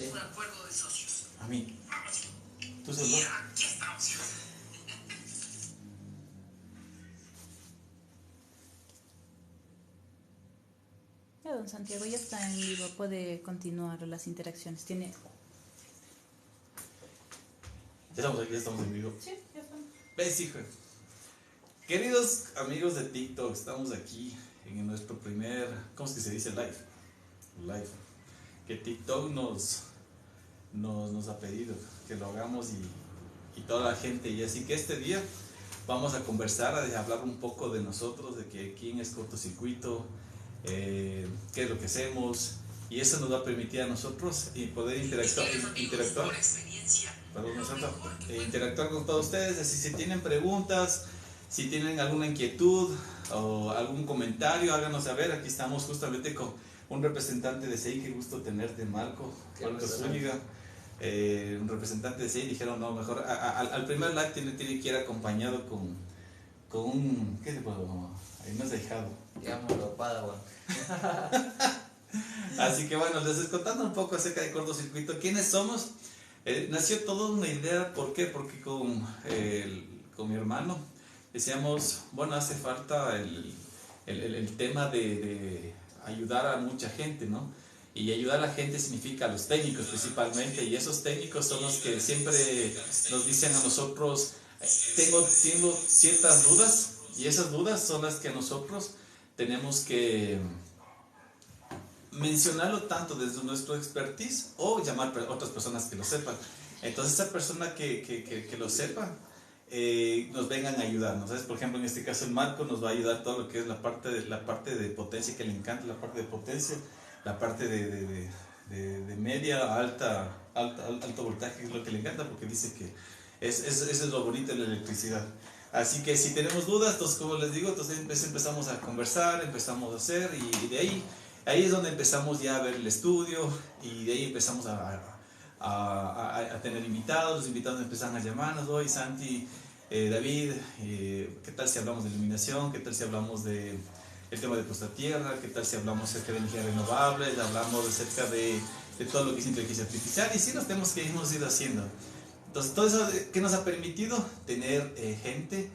Sí. Un acuerdo de socios. A mí. ¿Tú sos Y dos? aquí estamos. Ya, don Santiago ya está en vivo, puede continuar las interacciones. Tiene... Ya estamos en vivo. Sí, ya estamos. ¿Ves, hijo? Queridos amigos de TikTok, estamos aquí en nuestro primer, ¿cómo es que se dice? Live. Que TikTok nos ha pedido que lo hagamos y toda la gente. Y así que este día vamos a conversar, a hablar un poco de nosotros, de que quién es Cortocircuito, qué es lo que hacemos. Y eso nos va a permitir a nosotros poder interactuar con todos ustedes. Así si tienen preguntas, si tienen alguna inquietud o algún comentario, háganos saber. Aquí estamos justamente con un representante de CEI. Qué gusto tenerte, Marco Zúñiga. Un representante de CEI. Dijeron, no, mejor al primer live tiene que ir acompañado con un... ¿Qué se puede? Ahí no has dejado. Digámoslo, Padawan. Así que bueno, les estoy contando un poco acerca de Cortocircuito. ¿Quiénes somos? Nació toda una idea. ¿Por qué? Porque con mi hermano decíamos, bueno, hace falta el tema de ayudar a mucha gente, ¿no? Y ayudar a la gente significa a los técnicos principalmente, y esos técnicos son los que siempre nos dicen a nosotros, tengo ciertas dudas, y esas dudas son las que nosotros tenemos que mencionarlo tanto desde nuestro expertise o llamar a otras personas que lo sepan. Entonces esa persona que lo sepa nos vengan a ayudarnos, ¿sabes? Por ejemplo, en este caso el Marco nos va a ayudar todo lo que es la parte de potencia, que le encanta la parte de potencia, la parte de media, alto voltaje, es lo que le encanta, porque dice que eso es lo bonito de la electricidad. Así que si tenemos dudas, entonces como les digo, entonces empezamos a conversar, empezamos a hacer, y de ahí es donde empezamos ya a ver el estudio, y de ahí empezamos a tener invitados. Los invitados empezaron a llamarnos, hoy Santi, David, ¿qué tal si hablamos de iluminación? ¿Qué tal si hablamos del tema de puesta a tierra? ¿Qué tal si hablamos acerca de energía renovable? Hablamos acerca de todo lo que es inteligencia artificial, y sí, los temas que hemos ido haciendo. Entonces, todo eso que nos ha permitido tener gente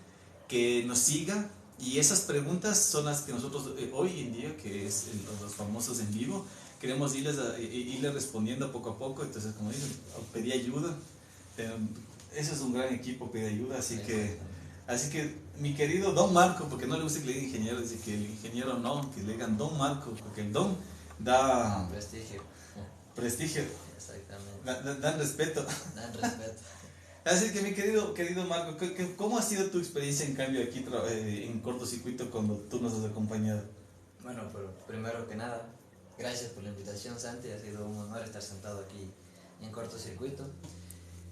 que nos siga, y esas preguntas son las que nosotros hoy en día, que es los famosos en vivo, queremos irles respondiendo poco a poco. Entonces, como dicen, pedí ayuda. Ese es un gran equipo, pedí ayuda. Así que mi querido Don Marco, porque no le gusta que le digan ingeniero, dice que el ingeniero no, que le digan Don Marco, porque el Don da prestigio. Exactamente. Dan respeto. Dan respeto. Así que mi querido Marco, ¿cómo ha sido tu experiencia en cambio aquí en Cortocircuito cuando tú nos has acompañado? Bueno, pero primero que nada, gracias por la invitación, Santi. Ha sido un honor estar sentado aquí en Cortocircuito.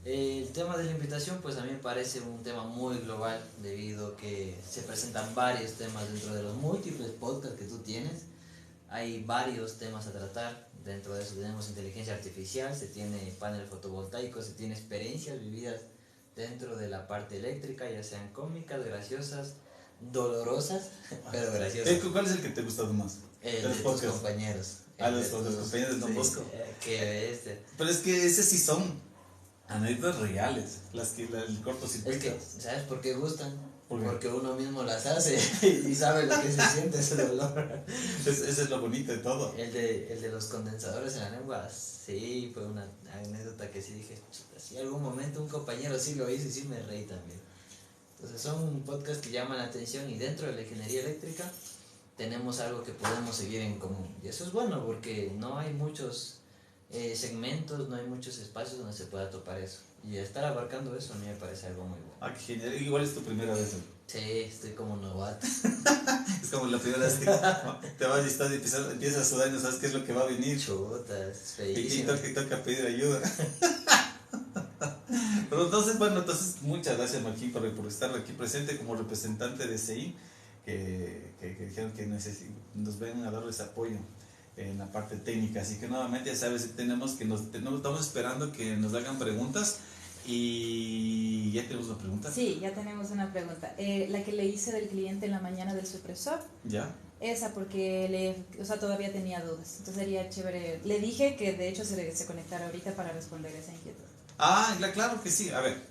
El tema de la invitación, pues a mí me parece un tema muy global, debido a que se presentan varios temas dentro de los múltiples podcasts que tú tienes. Hay varios temas a tratar. Dentro de eso tenemos inteligencia artificial, se tiene panel fotovoltaico, se tiene experiencias vividas dentro de la parte eléctrica, ya sean cómicas, graciosas, dolorosas, pero graciosas. ¿Cuál es el que te ha gustado más? El de tus compañeros. Los compañeros de Don Bosco. Pero es que ese sí son anécdotas reales, el Cortocircuito. Es que, ¿sabes por qué gustan? ¿Por qué? Porque uno mismo las hace y sabe lo que se siente ese dolor. Ese es lo bonito de todo. El de los condensadores en la lengua, sí, fue una anécdota que sí dije, si algún momento un compañero sí lo hizo y sí me reí también. Entonces son podcasts que llaman la atención, y dentro de la ingeniería eléctrica tenemos algo que podemos seguir en común. Y eso es bueno porque no hay muchos segmentos, no hay muchos espacios donde se pueda topar eso. Y estar abarcando eso a mí me parece algo muy bueno. Ah, qué genial. Igual es tu primera vez. Sí, estoy como novato. Es como la primera vez que te vas y empiezas a sudar y no sabes qué es lo que va a venir. Chuta, es Y feísimo. toca pedir ayuda. Pero entonces muchas gracias, Marquín, por estar aquí presente como representante de CEI, que dijeron que nos vengan a darles apoyo en la parte técnica. Así que nuevamente ya sabes, estamos esperando que nos hagan preguntas. Y ya tenemos una pregunta. Sí, ya tenemos una pregunta. La que le hice del cliente en la mañana del supresor. ¿Ya? Esa, porque o sea, todavía tenía dudas. Entonces sería chévere. Le dije que de hecho se conectara ahorita para responder esa inquietud. Ah, claro que sí. A ver,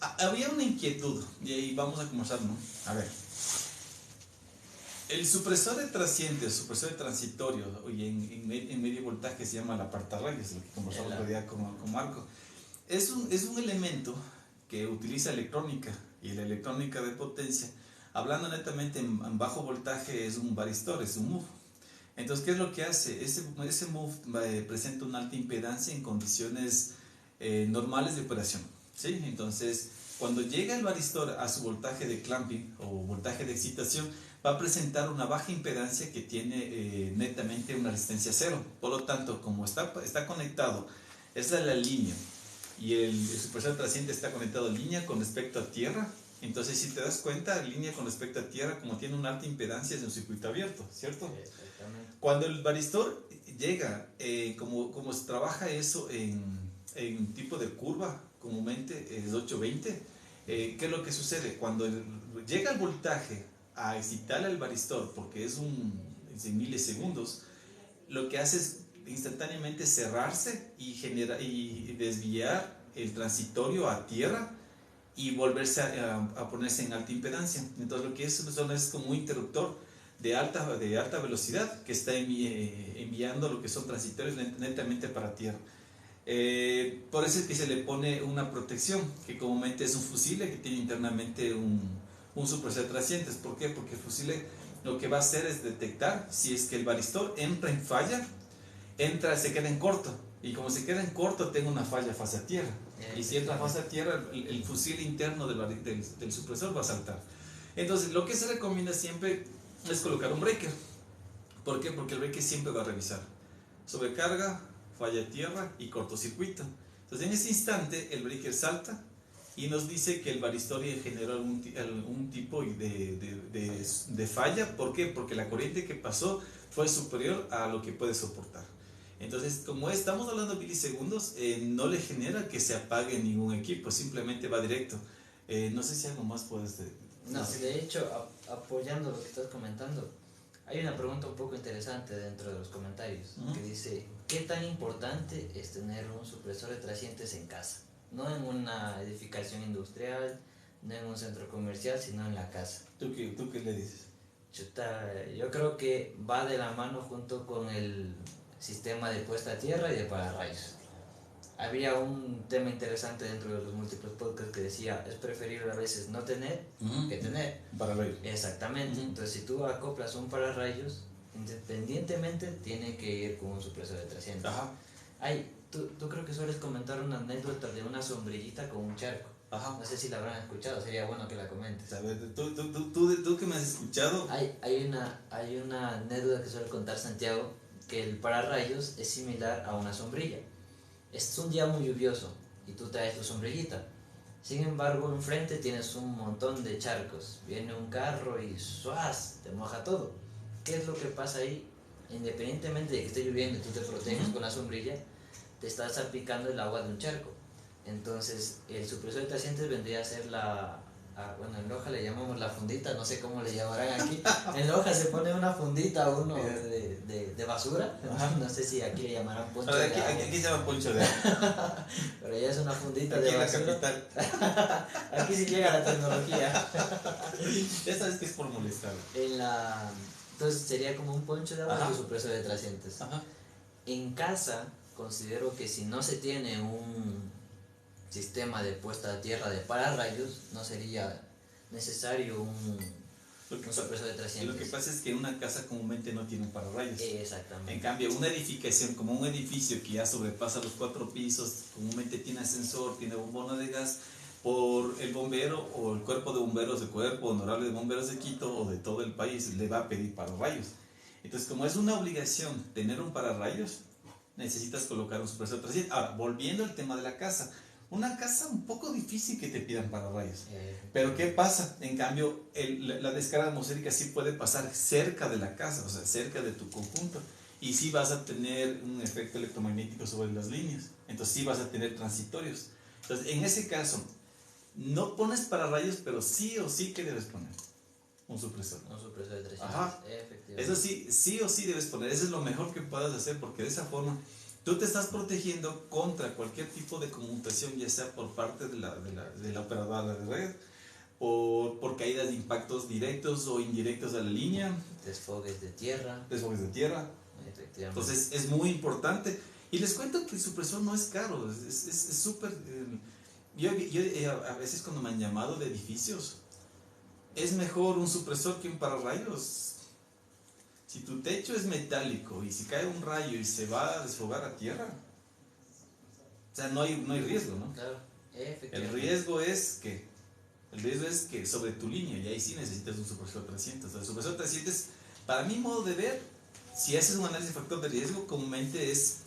había una inquietud y ahí vamos a conversar, ¿no? A ver, el supresor de trasciente, el supresor de transitorio, y en medio voltaje se llama la partarrayos, lo que conversamos el otro día con Marco. Es un elemento que utiliza electrónica y la electrónica de potencia. Hablando netamente en bajo voltaje, es un varistor, es un MUF. Entonces, ¿qué es lo que hace? Ese MUF presenta una alta impedancia en condiciones normales de operación, ¿sí? Entonces, cuando llega el varistor a su voltaje de clamping o voltaje de excitación, va a presentar una baja impedancia que tiene netamente una resistencia cero. Por lo tanto, como está conectado, esa es la línea, y el supresor trasciente está conectado en línea con respecto a tierra. Entonces, si te das cuenta, línea con respecto a tierra, como tiene una alta impedancia, es un circuito abierto, ¿cierto? Exactamente. Cuando el varistor llega, como se trabaja eso en tipo de curva, comúnmente es 820, ¿qué es lo que sucede? Cuando llega el voltaje a excitar al varistor, porque es en milisegundos, lo que hace es instantáneamente cerrarse y desviar el transitorio a tierra y volverse a ponerse en alta impedancia. Entonces lo que es como un interruptor de alta velocidad que está enviando lo que son transitorios netamente para tierra. Por eso es que se le pone una protección, que comúnmente es un fusible que tiene internamente un supresor de trascientes. ¿Por qué? Porque el fusible lo que va a hacer es detectar si es que el varistor entra en falla, se queda en corto, y como se queda en corto, tengo una falla fase a tierra, y si entra fase a tierra, el fusible interno del supresor va a saltar. Entonces, lo que se recomienda siempre es colocar un breaker. ¿Por qué? Porque el breaker siempre va a revisar sobrecarga, falla a tierra y cortocircuito. Entonces, en ese instante, el breaker salta y nos dice que el varistor generó algún tipo de falla. ¿Por qué? Porque la corriente que pasó fue superior a lo que puede soportar. Entonces, como estamos hablando de milisegundos, no le genera que se apague ningún equipo, simplemente va directo. No sé si algo más puedes decir. No, de hecho, apoyando lo que estás comentando, hay una pregunta un poco interesante dentro de los comentarios que dice, ¿qué tan importante es tener un supresor de trascientes en casa? No en una edificación industrial, no en un centro comercial, sino en la casa. ¿Tú qué le dices? Chuta, yo creo que va de la mano junto con el sistema de puesta a tierra y de pararrayos. Había un tema interesante dentro de los múltiples podcasts que decía, es preferible a veces no tener que tener. Pararrayos. Exactamente. Entonces, si tú acoplas un pararrayos, independientemente tiene que ir con un supresor de 300. Ajá. Tú creo que sueles comentar una anécdota de una sombrillita con un charco. Ajá. No sé si la habrán escuchado, sería bueno que la comentes. A ver, tú que me has escuchado. Hay una anécdota que suele contar Santiago, que el pararrayos es similar a una sombrilla. Es un día muy lluvioso y tú traes tu sombrillita. Sin embargo, enfrente tienes un montón de charcos. Viene un carro y ¡suaz! Te moja todo. ¿Qué es lo que pasa ahí? Independientemente de que esté lloviendo y tú te proteges con la sombrilla, te está salpicando el agua de un charco. Entonces, el supresor de trascientes vendría a ser bueno, en Loja le llamamos la fundita, no sé cómo le llamarán aquí. En Loja se pone una fundita a uno de basura. No sé si aquí le llamarán poncho de agua. Aquí se llama poncho de agua. Pero ya es una fundita Aquí de en la basura. capital. Aquí sí llega la tecnología. Ya sabes que es por molestar. Entonces sería como un poncho de agua y un supresor de trascientes. Ajá. En casa, considero que si no se tiene un sistema de puesta a tierra de pararrayos, no sería necesario un supresor de 300. Lo que pasa es que una casa comúnmente no tiene pararrayos. Exactamente. En cambio, una edificación como un edificio que ya sobrepasa los 4 pisos, comúnmente tiene ascensor, tiene bombona de gas, por el bombero o el cuerpo de bomberos, el cuerpo honorable de bomberos de Quito o de todo el país le va a pedir pararrayos. Entonces, como es una obligación tener un pararrayos, necesitas colocar un supresor 300. Ahora, volviendo al tema de la casa. Una casa un poco difícil que te pidan pararrayos. Pero ¿qué pasa? En cambio, la descarga atmosférica sí puede pasar cerca de la casa, o sea, cerca de tu conjunto. Y sí vas a tener un efecto electromagnético sobre las líneas. Entonces sí vas a tener transitorios. Entonces, en ese caso, no pones pararrayos, pero sí o sí que debes poner. un supresor. Un supresor de 300. Ajá. Efectivamente. Eso sí, sí o sí debes poner. Eso es lo mejor que puedas hacer, porque de esa forma tú te estás protegiendo contra cualquier tipo de conmutación, ya sea por parte de la operadora de red, por caídas de impactos directos o indirectos a la línea, Desfogues de tierra. desfogues de tierra. Efectivamente. Entonces es muy importante. Y les cuento que el supresor no es caro, es súper... a veces cuando me han llamado de edificios, es mejor un supresor que un pararrayos. Si tu techo es metálico y si cae un rayo y se va a desfogar a tierra, o sea, no hay riesgo, ¿no? Claro, efectivamente. El riesgo es que sobre tu línea, y ahí sí necesitas un supresor 300. El supresor 300, para mi modo de ver, si haces un análisis de factor de riesgo, comúnmente es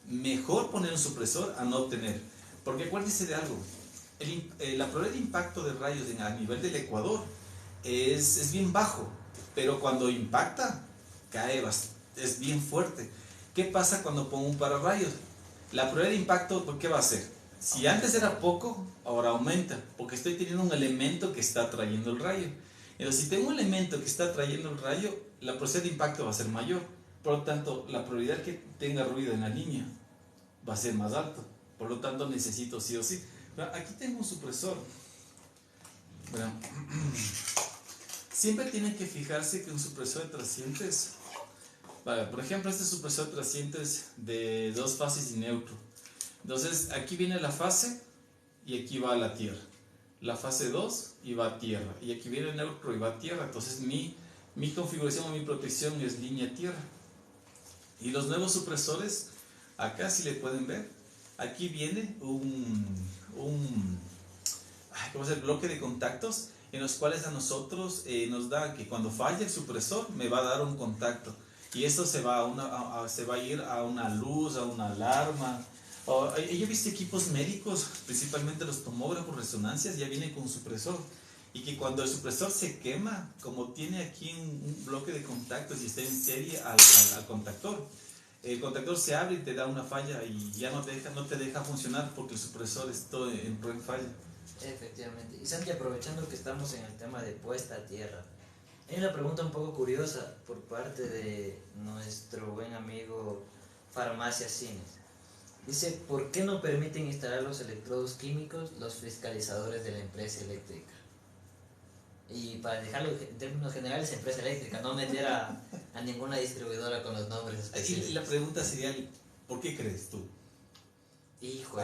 mejor poner un supresor a no tener. Porque acuérdense de algo, la probabilidad de impacto de rayos a nivel del ecuador es bien bajo, pero cuando impacta, es bien fuerte. ¿Qué pasa cuando pongo un pararrayos? La probabilidad de impacto, ¿qué va a hacer? Si antes era poco, ahora aumenta, porque estoy teniendo un elemento que está trayendo el rayo. Entonces, si tengo un elemento que está trayendo el rayo, la probabilidad de impacto va a ser mayor. Por lo tanto, la probabilidad que tenga ruido en la línea va a ser más alta. Por lo tanto, necesito sí o sí. Aquí tengo un supresor. Bueno, siempre tienen que fijarse que un supresor de 300, vale, por ejemplo, este supresor 300 de 2 fases y neutro. Entonces, aquí viene la fase y aquí va a la tierra. La fase 2 y va a tierra. Y aquí viene el neutro y va a tierra. Entonces, mi configuración o mi protección es línea tierra. Y los nuevos supresores, acá si le pueden ver, aquí viene ¿cómo es el bloque de contactos? En los cuales a nosotros nos da que cuando falla el supresor me va a dar un contacto. Y esto se va a ir a una luz, a una alarma. Yo he visto equipos médicos, principalmente los tomógrafos, resonancias, ya vienen con un supresor. Y que cuando el supresor se quema, como tiene aquí un bloque de contactos y está en serie al contactor, el contactor se abre y te da una falla y ya no te deja funcionar porque el supresor está en falla. Efectivamente. Y Santi, aprovechando que estamos en el tema de puesta a tierra, hay una pregunta un poco curiosa por parte de nuestro buen amigo Farmacia Cines. Dice, ¿por qué no permiten instalar los electrodos químicos los fiscalizadores de la empresa eléctrica? Y para dejarlo en términos generales, empresa eléctrica, no meter a ninguna distribuidora con los nombres específicos. Y la pregunta sería, ¿por qué crees tú? Hijo,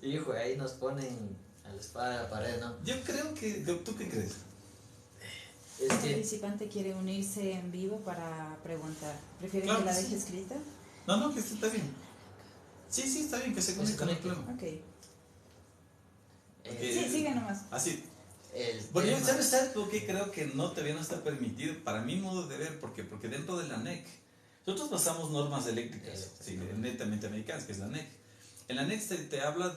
hijo, ahí nos ponen a la espada de la pared, ¿no? Yo creo que... ¿Tú qué crees? El participante quiere unirse en vivo para preguntar. ¿Prefiere que la deje escrita? No, que está bien. Sí, está bien, que se conecte. Ok. Sí, sigue nomás. Así. Bueno, ¿sabes por qué creo que todavía no está permitido? Para mi modo de ver, porque dentro de la NEC, nosotros basamos normas eléctricas, netamente americanas, que es la NEC. En la NEC te habla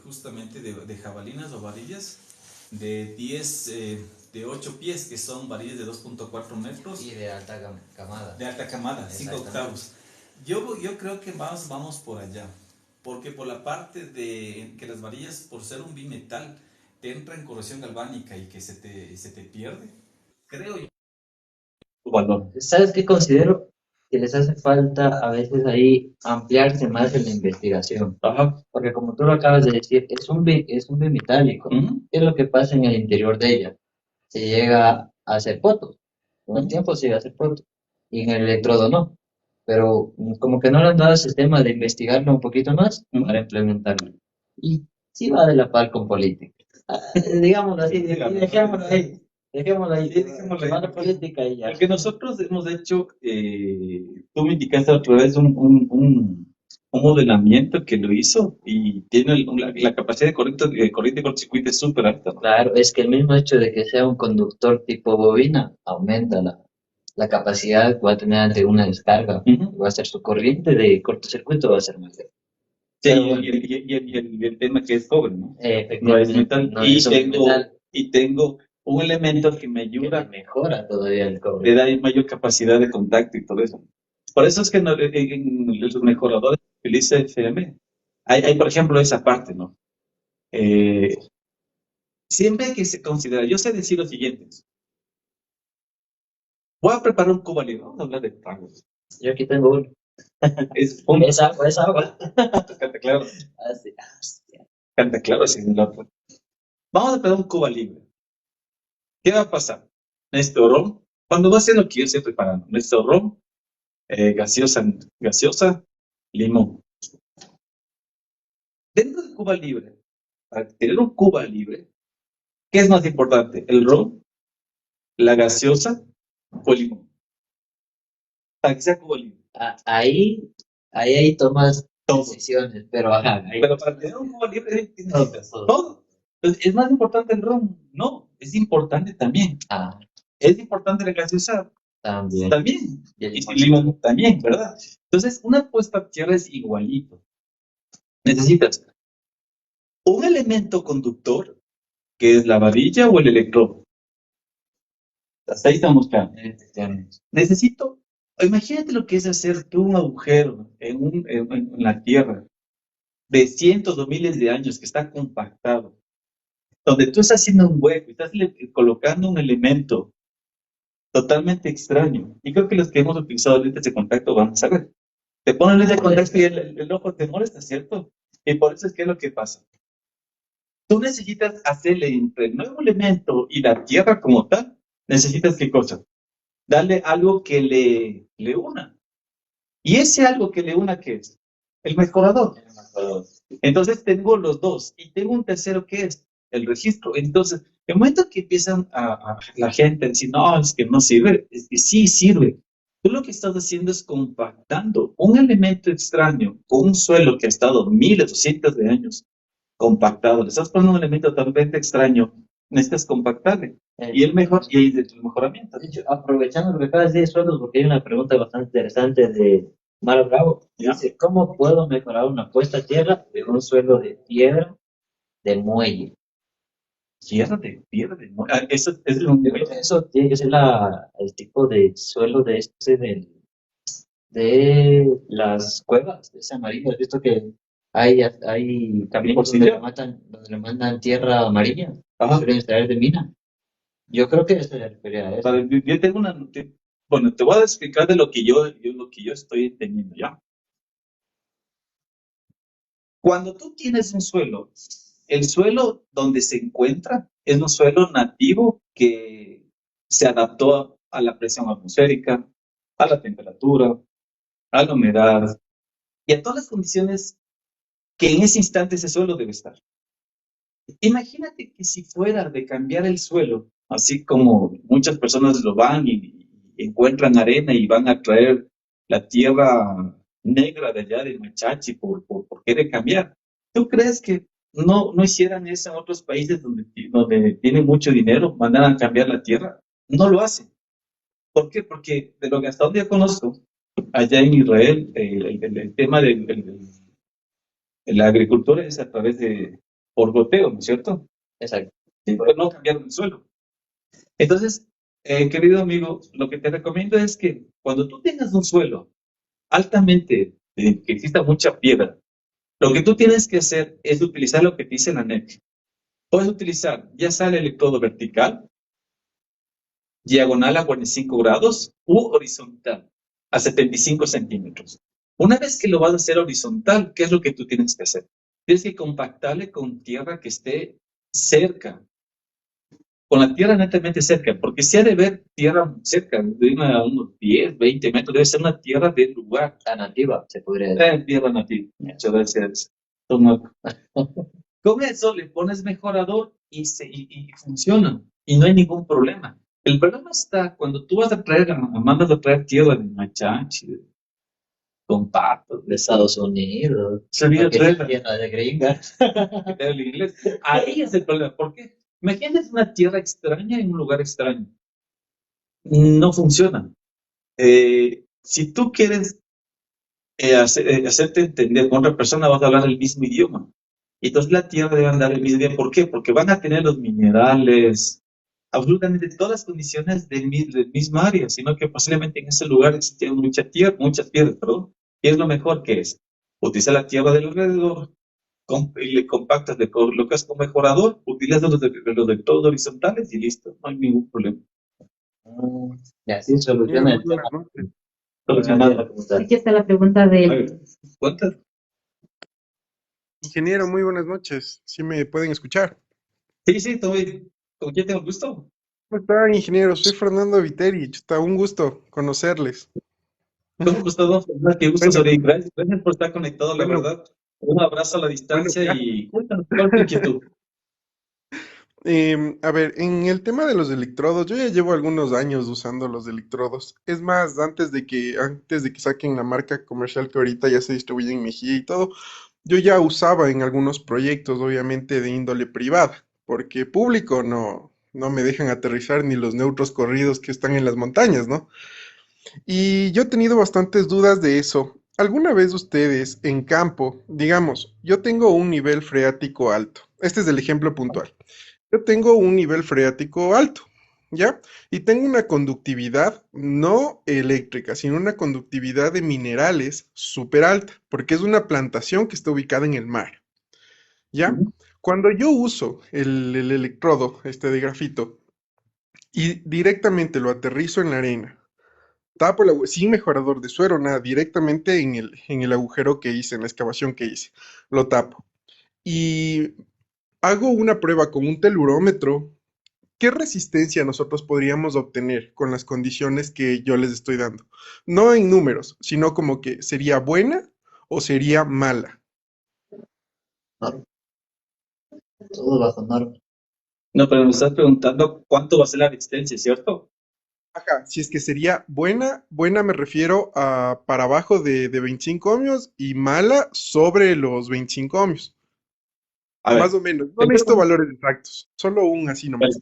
justamente de jabalinas o varillas de 8 pies, que son varillas de 2.4 metros. Y de alta camada. De alta camada, 5 octavos. Yo creo que vamos por allá, porque por la parte de que las varillas, por ser un bimetal, te entra en corrosión galvánica y que se te pierde, creo yo. Bueno, ¿sabes qué considero? Que les hace falta a veces ahí ampliarse más en la investigación. Ajá. Porque como tú lo acabas de decir, es un bimetálico. ¿Qué es lo que pasa en el interior de ella? Se llega a hacer fotos. Con el tiempo se llega a hacer fotos. Y en el electrodo no. Pero como que no le han dado ese tema de investigarlo un poquito más para implementarlo. Y sí va de la par con política. Digámoslo así, dejémoslo ahí. Dejémoslo ahí. Va la política y ya. Porque nosotros hemos hecho, tú me indicaste otra vez un modelamiento que lo hizo y tiene la capacidad de corriente de cortocircuito es súper alta, ¿no? Claro, es que el mismo hecho de que sea un conductor tipo bobina aumenta la capacidad que va a tener ante una descarga. Va a ser su corriente de cortocircuito, va a ser más grande. Sí, y el tema que es cobre, ¿no? No es metal. No es metal. Y tengo un elemento que me ayuda, Que mejora todavía el cobre. le da mayor capacidad de contacto y todo eso. Por eso es que en los mejoradores que utiliza FM, hay, por ejemplo, esa parte, ¿no? siempre hay que se considera, yo sé decir lo siguiente, voy a preparar un Cuba Libre, vamos a hablar de tragos. Yo aquí tengo uno. Es un, Es agua, es agua. canta claro, Así, canta claro, sin el otro. Vamos a preparar un Cuba Libre. ¿Qué va a pasar? Necesito ron, cuando va a hacer lo que yo estoy preparando, necesito ron, gaseosa, limón. Dentro del Cuba Libre, para tener un Cuba Libre, ¿qué es más importante? ¿El ron, la gaseosa o el limón? Para que sea Cuba Libre. ahí tomas decisiones, pero ajá, ahí Pero para tener un Cuba Libre necesitas todo. todo. Entonces, ¿es más importante el ron? No, es importante también. Ah, Es importante la gaseosa también. también. Y el Y limón. el limón también, ¿verdad? Entonces, una puesta a tierra es igualito. Necesitas un elemento conductor, que es la varilla o el electrodo. Hasta ahí estamos claros. Necesito, imagínate lo que es hacer tú un agujero en la tierra de cientos o miles de años que está compactado, donde tú estás haciendo un hueco y estás colocando un elemento totalmente extraño. Y creo que los que hemos utilizado lentes de contacto van a saber. Te ponen lentes de contacto y el ojo te molesta, ¿cierto? Y por eso es que es lo que pasa. Tú necesitas hacerle entre el nuevo elemento y la tierra como tal, necesitas ¿qué cosa? Darle algo que le una. ¿Y ese algo que le una qué es? El mejorador. Entonces tengo los dos y tengo un tercero que es el registro. Entonces, el momento que empiezan a la gente a decir, no, es que no sirve, es que sí sirve. Tú lo que estás haciendo es compactando un elemento extraño con un suelo que ha estado miles o cientos de años compactado. Le estás poniendo un elemento totalmente extraño, necesitas compactarle. Y el mejoramiento. De hecho, aprovechando lo que acabas de decir, suelos, porque hay una pregunta bastante interesante de Maro Bravo. ¿Ya? Dice, ¿cómo puedo mejorar una puesta a tierra de un suelo de piedra de muelle? Pierde. Eso es lo que Eso tiene que ser el tipo de suelo de las cuevas, de ese amarillo. ¿Has visto que hay caminos ¿Por silla? donde le mandan tierra amarilla? Ajá. Suelen extraer de mina. Yo creo que se refería a eso. Yo tengo bueno, te voy a explicar de lo que yo estoy entendiendo, ¿ya? Cuando tú tienes un suelo, el suelo donde se encuentra es un suelo nativo que se adaptó a la presión atmosférica, a la temperatura, a la humedad y a todas las condiciones que en ese instante ese suelo debe estar. Imagínate que si fuera de cambiar el suelo, así como muchas personas lo van y encuentran arena y van a traer la tierra negra de allá de Machachi por querer cambiar. ¿Tú crees que no hicieran eso en otros países donde tienen mucho dinero, mandaran a cambiar la tierra? No lo hacen. ¿Por qué? Porque de lo que hasta donde yo conozco, allá en Israel, el tema de la agricultura es a través por goteo, ¿no es cierto? Exacto. Sí, pero no cambiar el suelo. Entonces, querido amigo, lo que te recomiendo es que cuando tú tengas un suelo altamente, que exista mucha piedra, lo que tú tienes que hacer es utilizar lo que te dice la NEC. Puedes utilizar ya sea el electrodo vertical, diagonal a 45 grados u horizontal a 75 centímetros. Una vez que lo vas a hacer horizontal, ¿qué es lo que tú tienes que hacer? Tienes que compactarle con tierra que esté cerca, con la tierra netamente cerca, porque si ha de ver tierra cerca, de unos 10, 20 metros, debe ser una tierra del lugar. La nativa, se podría decir. Tierra nativa. Muchas gracias. Con eso le pones mejorador y funciona. Y no hay ningún problema. El problema está cuando tú vas a mandas a traer tierra de Machachi, con patos, De Estados Unidos. sería Porque tierra es tierra de gringa. del inglés. Ahí es el problema. ¿Por qué? Imagínate una tierra extraña en un lugar extraño. No funciona. Si tú quieres hacerte entender con otra persona, vas a hablar el mismo idioma. Y entonces la tierra debe andar el mismo idioma. ¿Por qué? Porque van a tener los minerales, absolutamente todas las condiciones del mismo área, sino que posiblemente en ese lugar existen muchas piedras, perdón. Y es lo mejor que es. Utiliza la tierra del alrededor, y le compactas, le colocas con mejorador, utilizas los electrodos horizontales y listo, no hay ningún problema. Y así Bien, soluciona muy el tema. buenas noches. Solucionado. Aquí está la pregunta A de ver, ¿cuántas? Ingeniero, muy buenas noches. ¿Sí me pueden escuchar? Sí, sí, estoy. ¿Con quién tengo el gusto? ¿Cómo están, ingeniero? Soy Fernando Viteri. Está un gusto conocerles. ¿Cómo Gustavo? Qué gusto, Bueno, Sori. Gracias por estar conectado, la bueno, verdad. Un abrazo a la bueno, distancia y cuéntanos, ¿cuál es tu inquietud? A ver, en el tema de los electrodos, yo ya llevo algunos años usando los electrodos. Es más, antes de que saquen la marca comercial que ahorita ya se distribuye en Mejía y todo, yo ya usaba en algunos proyectos, obviamente de índole privada, porque público no me dejan aterrizar ni los neutros corridos que están en las montañas, ¿no? Y yo he tenido bastantes dudas de eso. ¿Alguna vez ustedes en campo, digamos, yo tengo un nivel freático alto? Este es el ejemplo puntual. Yo tengo un nivel freático alto, ¿ya? Y tengo una conductividad no eléctrica, sino una conductividad de minerales súper alta, porque es una plantación que está ubicada en el mar, ¿ya? Ujú. Cuando yo uso el electrodo, este de grafito, y directamente lo aterrizo en la arena, tapo sin mejorador de suero, nada, directamente en el agujero que hice, en la excavación que hice, lo tapo. Y hago una prueba con un telurómetro. ¿Qué resistencia nosotros podríamos obtener con las condiciones que yo les estoy dando? No en números, sino como que sería buena o sería mala. norma, todo bajo norma. No, pero me estás preguntando cuánto va a ser la resistencia, ¿cierto? Ajá, si es que sería buena, buena me refiero a para abajo de 25 ohmios y mala sobre los 25 ohmios. A Más ver, o menos. No primero, necesito valores exactos, solo un así pues, nomás.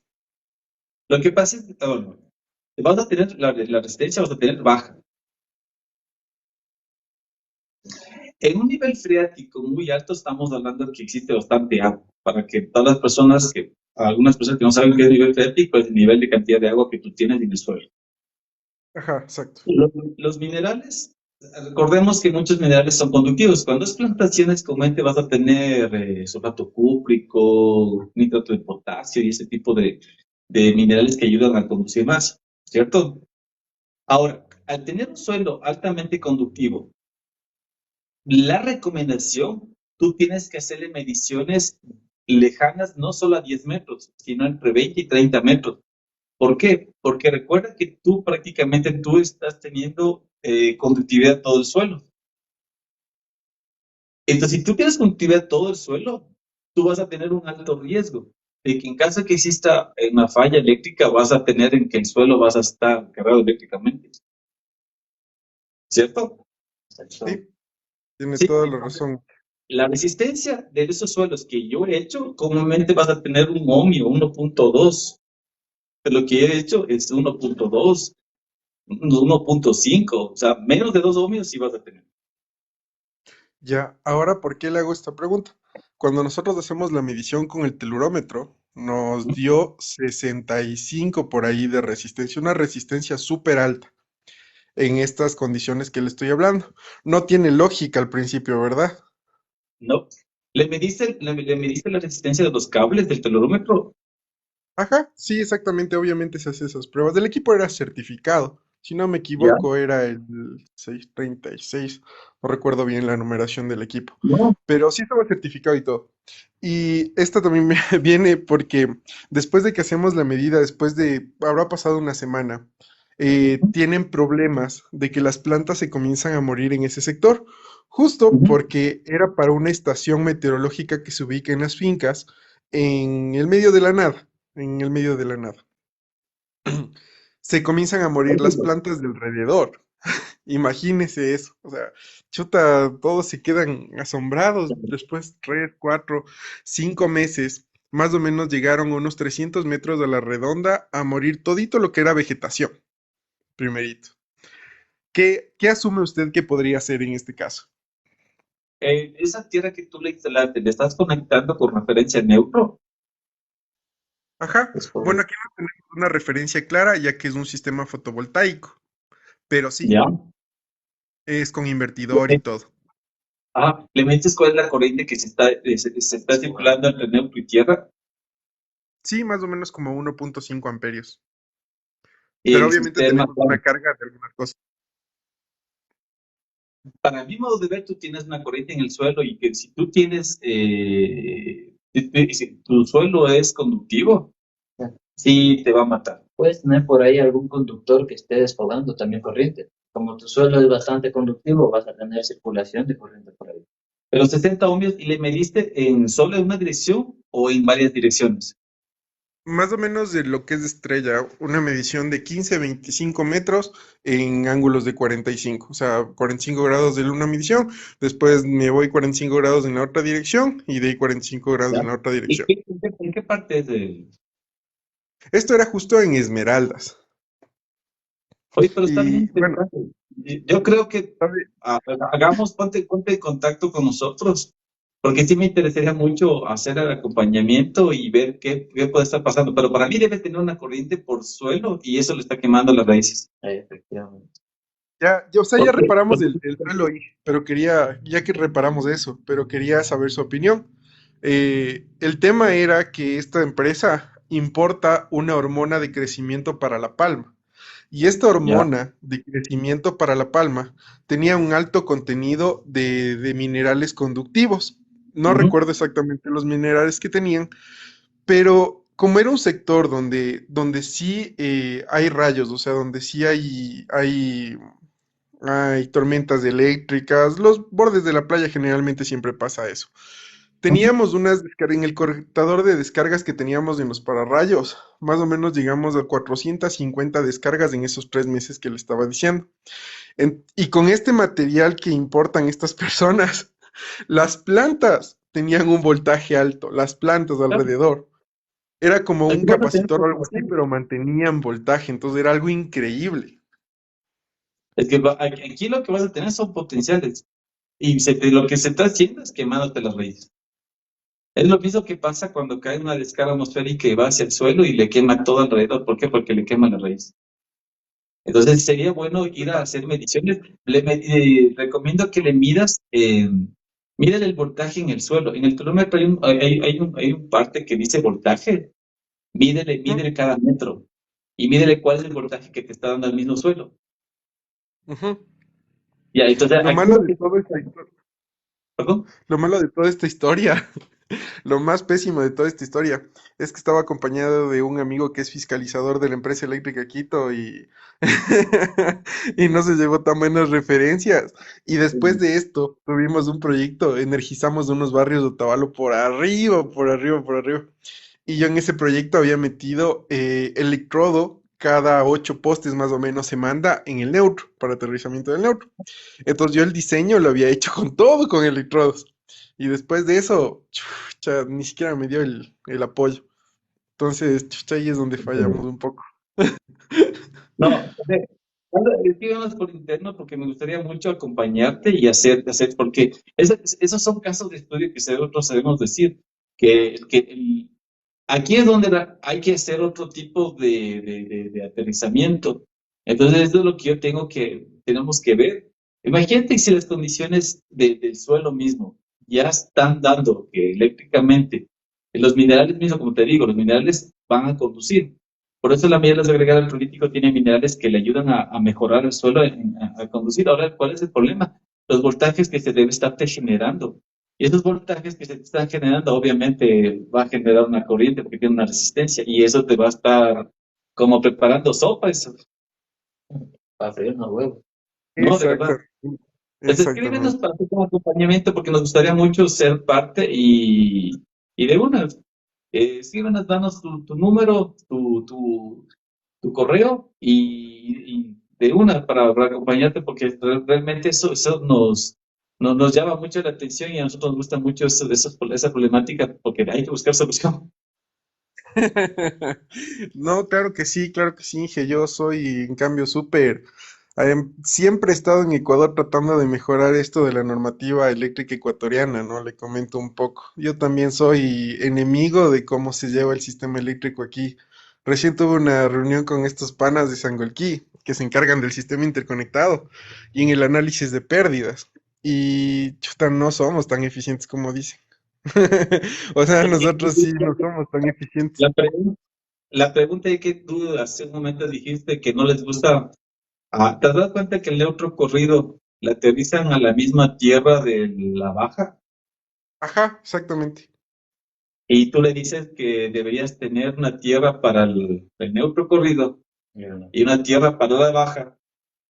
lo que pasa es que bueno, vas a tener la resistencia, vas a tener baja. En un nivel freático muy alto estamos hablando de que existe bastante agua. Para que todas las personas, algunas personas que no saben qué es nivel freático, es el nivel de cantidad de agua que tú tienes en el suelo. Ajá, exacto. Los minerales, recordemos que muchos minerales son conductivos. Cuando es plantaciones comúnmente vas a tener sulfato cúprico, nitrato de potasio y ese tipo de minerales que ayudan a conducir más, ¿cierto? Ahora, al tener un suelo altamente conductivo, la recomendación, tú tienes que hacerle mediciones lejanas, no solo a 10 metros, sino entre 20 y 30 metros. ¿Por qué? Porque recuerda que tú estás teniendo conductividad a todo el suelo. Entonces, si tú tienes conductividad a todo el suelo, tú vas a tener un alto riesgo de que en caso que exista una falla eléctrica, vas a tener en que el suelo vas a estar cargado eléctricamente. ¿Cierto? Sí, tiene Sí. toda la razón. La resistencia de esos suelos que yo he hecho, comúnmente vas a tener un ohmio 1.2. Pero lo que he hecho es 1.2, 1.5, o sea, menos de 2 ohmios sí vas a tener. Ya, ahora, ¿por qué le hago esta pregunta? Cuando nosotros hacemos la medición con el telurómetro, nos dio 65 por ahí de resistencia, una resistencia súper alta en estas condiciones que le estoy hablando. No tiene lógica al principio, ¿verdad? ¿No? ¿Le mediste la resistencia de los cables del telurómetro? Ajá, sí, exactamente, obviamente se hace esas pruebas. Del equipo era certificado, si no me Ya. equivoco era el 636, no recuerdo bien la numeración del equipo, No. pero sí estaba certificado y todo. Y esto también me viene porque después de que hacemos la medida, habrá pasado una semana, tienen problemas de que las plantas se comienzan a morir en ese sector, justo Ujú. porque era para una estación meteorológica que se ubica en las fincas en el medio de la nada, en el medio de la nada. Se comienzan a morir las Entiendo. plantas de alrededor. Imagínese eso. O sea, chuta, todos se quedan asombrados. Después, 3, 4, 5 meses, más o menos llegaron a unos 300 metros de la redonda a morir todito lo que era vegetación, primerito. ¿Qué asume usted que podría hacer en este caso? Esa tierra que tú le instalaste, ¿le estás conectando con referencia neutro? Ajá. Es Bueno, correcto. aquí no tenemos una referencia clara, ya que es un sistema fotovoltaico, pero sí, Ya. es con invertidor y todo. ¿Le metes cuál es la corriente que se está circulando entre neutro y tierra? Sí, más o menos como 1.5 amperios. Y Pero el obviamente sistema, tenemos una carga de algunas cosas. para mi modo de ver, tú tienes una corriente en el suelo y que si tú tienes, si tu suelo es conductivo, sí te va a matar. Puedes tener por ahí algún conductor que esté desfogando también corriente. Como tu suelo es bastante conductivo, vas a tener circulación de corriente por ahí. Pero 60 ohmios, ¿y le mediste en solo en una dirección o en varias direcciones? Más o menos de lo que es estrella, una medición de 15 a 25 metros en ángulos de 45, o sea, 45 grados de una medición, después me voy 45 grados en la otra dirección y de ahí 45 grados ¿Ya? en la otra ¿Y dirección. en qué parte es de...? Esto era justo en Esmeraldas. Oye, pero está bien Y bueno, interesante. Yo creo que ¿sabe? ponte en contacto con nosotros, porque sí me interesaría mucho hacer el acompañamiento y ver qué puede estar pasando. Pero para mí debe tener una corriente por suelo y eso le está quemando las raíces. Efectivamente. O sea, ya ¿Por qué? reparamos el suelo ahí, pero ya que reparamos eso, pero quería saber su opinión. El tema era que esta empresa importa una hormona de crecimiento para la palma. Y esta Ya. hormona de crecimiento para la palma tenía un alto contenido de minerales conductivos. No Ujú. recuerdo exactamente los minerales que tenían, pero como era un sector donde sí hay rayos, o sea, donde sí hay tormentas eléctricas, los bordes de la playa generalmente siempre pasa eso. Teníamos unas descargas en el correctador de descargas que teníamos en los pararrayos. Más o menos llegamos a 450 descargas en esos 3 meses que le estaba diciendo. Y con este material que importan estas personas, las plantas tenían un voltaje alto, las plantas Claro. alrededor. Era como un Aquí vas a tener capacitor o algo así, potencial. pero mantenían voltaje, entonces era algo increíble. Es que aquí lo que vas a tener son potenciales. Y lo que se está haciendo es quemándote las raíces. Es lo mismo que pasa cuando cae una descarga atmosférica y va hacia el suelo y le quema todo alrededor. ¿Por qué? Porque le quema la raíz. Entonces sería bueno ir a hacer mediciones. Recomiendo que le midas, mídele el voltaje en el suelo. En el termómetro hay un parte que dice voltaje. Ujú, Mídele cada metro y mídele cuál es el voltaje que te está dando el mismo suelo. ujú. Ya, entonces Lo aquí malo lo de que... todo esta historia, ¿Perdón? lo malo de toda esta historia, lo más pésimo de toda esta historia, es que estaba acompañado de un amigo que es fiscalizador de la empresa eléctrica Quito y, y no se llevó tan buenas referencias. Y después de esto, tuvimos un proyecto, energizamos unos barrios de Otavalo por arriba, por arriba, por arriba. Y yo en ese proyecto había metido electrodo, cada 8 postes más o menos se manda en el neutro, para aterrizamiento del neutro. Entonces yo el diseño lo había hecho con todo, con electrodos. Y después de eso, chucha, ni siquiera me dio el apoyo. Entonces, chucha, ahí es donde fallamos un poco. No, escríbanos por interno porque me gustaría mucho acompañarte y porque esos son casos de estudio que nosotros sabemos decir, que aquí es donde hay que hacer otro tipo de aterrizamiento. Entonces, eso es lo que tenemos que ver. Imagínate si las condiciones del suelo mismo ya están dando que eléctricamente los minerales mismos, como te digo, los minerales van a conducir. Por eso la miel agregada al político tiene minerales que le ayudan a mejorar el suelo, a conducir. Ahora, ¿cuál es el problema? Los voltajes que se debe estar generando. Y esos voltajes que se te están generando, obviamente, va a generar una corriente porque tiene una resistencia y eso te va a estar como preparando sopa, eso. Para freír unos huevos. No, de verdad. Exacto, Entonces, escríbenos exactamente. para hacer un acompañamiento porque nos gustaría mucho ser parte y de una. Escríbenos, danos tu número, tu correo y de una para acompañarte porque realmente eso nos llama mucho la atención y a nosotros nos gusta mucho esa problemática porque hay que buscar solución. No, claro que sí, Inge. Yo soy, en cambio, súper. Siempre he estado en Ecuador tratando de mejorar esto de la normativa eléctrica ecuatoriana, ¿no? Le comento un poco. Yo también soy enemigo de cómo se lleva el sistema eléctrico aquí. Recién tuve una reunión con estos panas de Sangolquí, que se encargan del sistema interconectado y en el análisis de pérdidas. y chuta, no somos tan eficientes como dicen. O sea, nosotros sí no somos tan eficientes. La pregunta, la pregunta es que tú hace un momento dijiste que no les gusta. ¿Te has dado cuenta que el neutro corrido le aterrizan a la misma tierra de la baja? Ajá, exactamente. Y tú le dices que deberías tener una tierra para el neutro corrido y una tierra para la baja,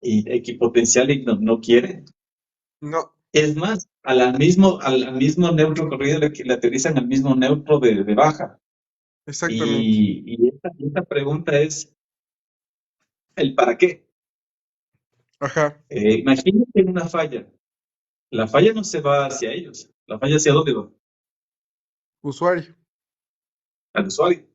y equipotencial y no quiere. No, Es más, al mismo neutro corrido le aterrizan al mismo neutro de baja. exactamente. Y esta pregunta es el para qué. Ajá, Imagínate una falla. La falla no se va hacia ellos. La falla hacia dónde va? usuario. Al usuario.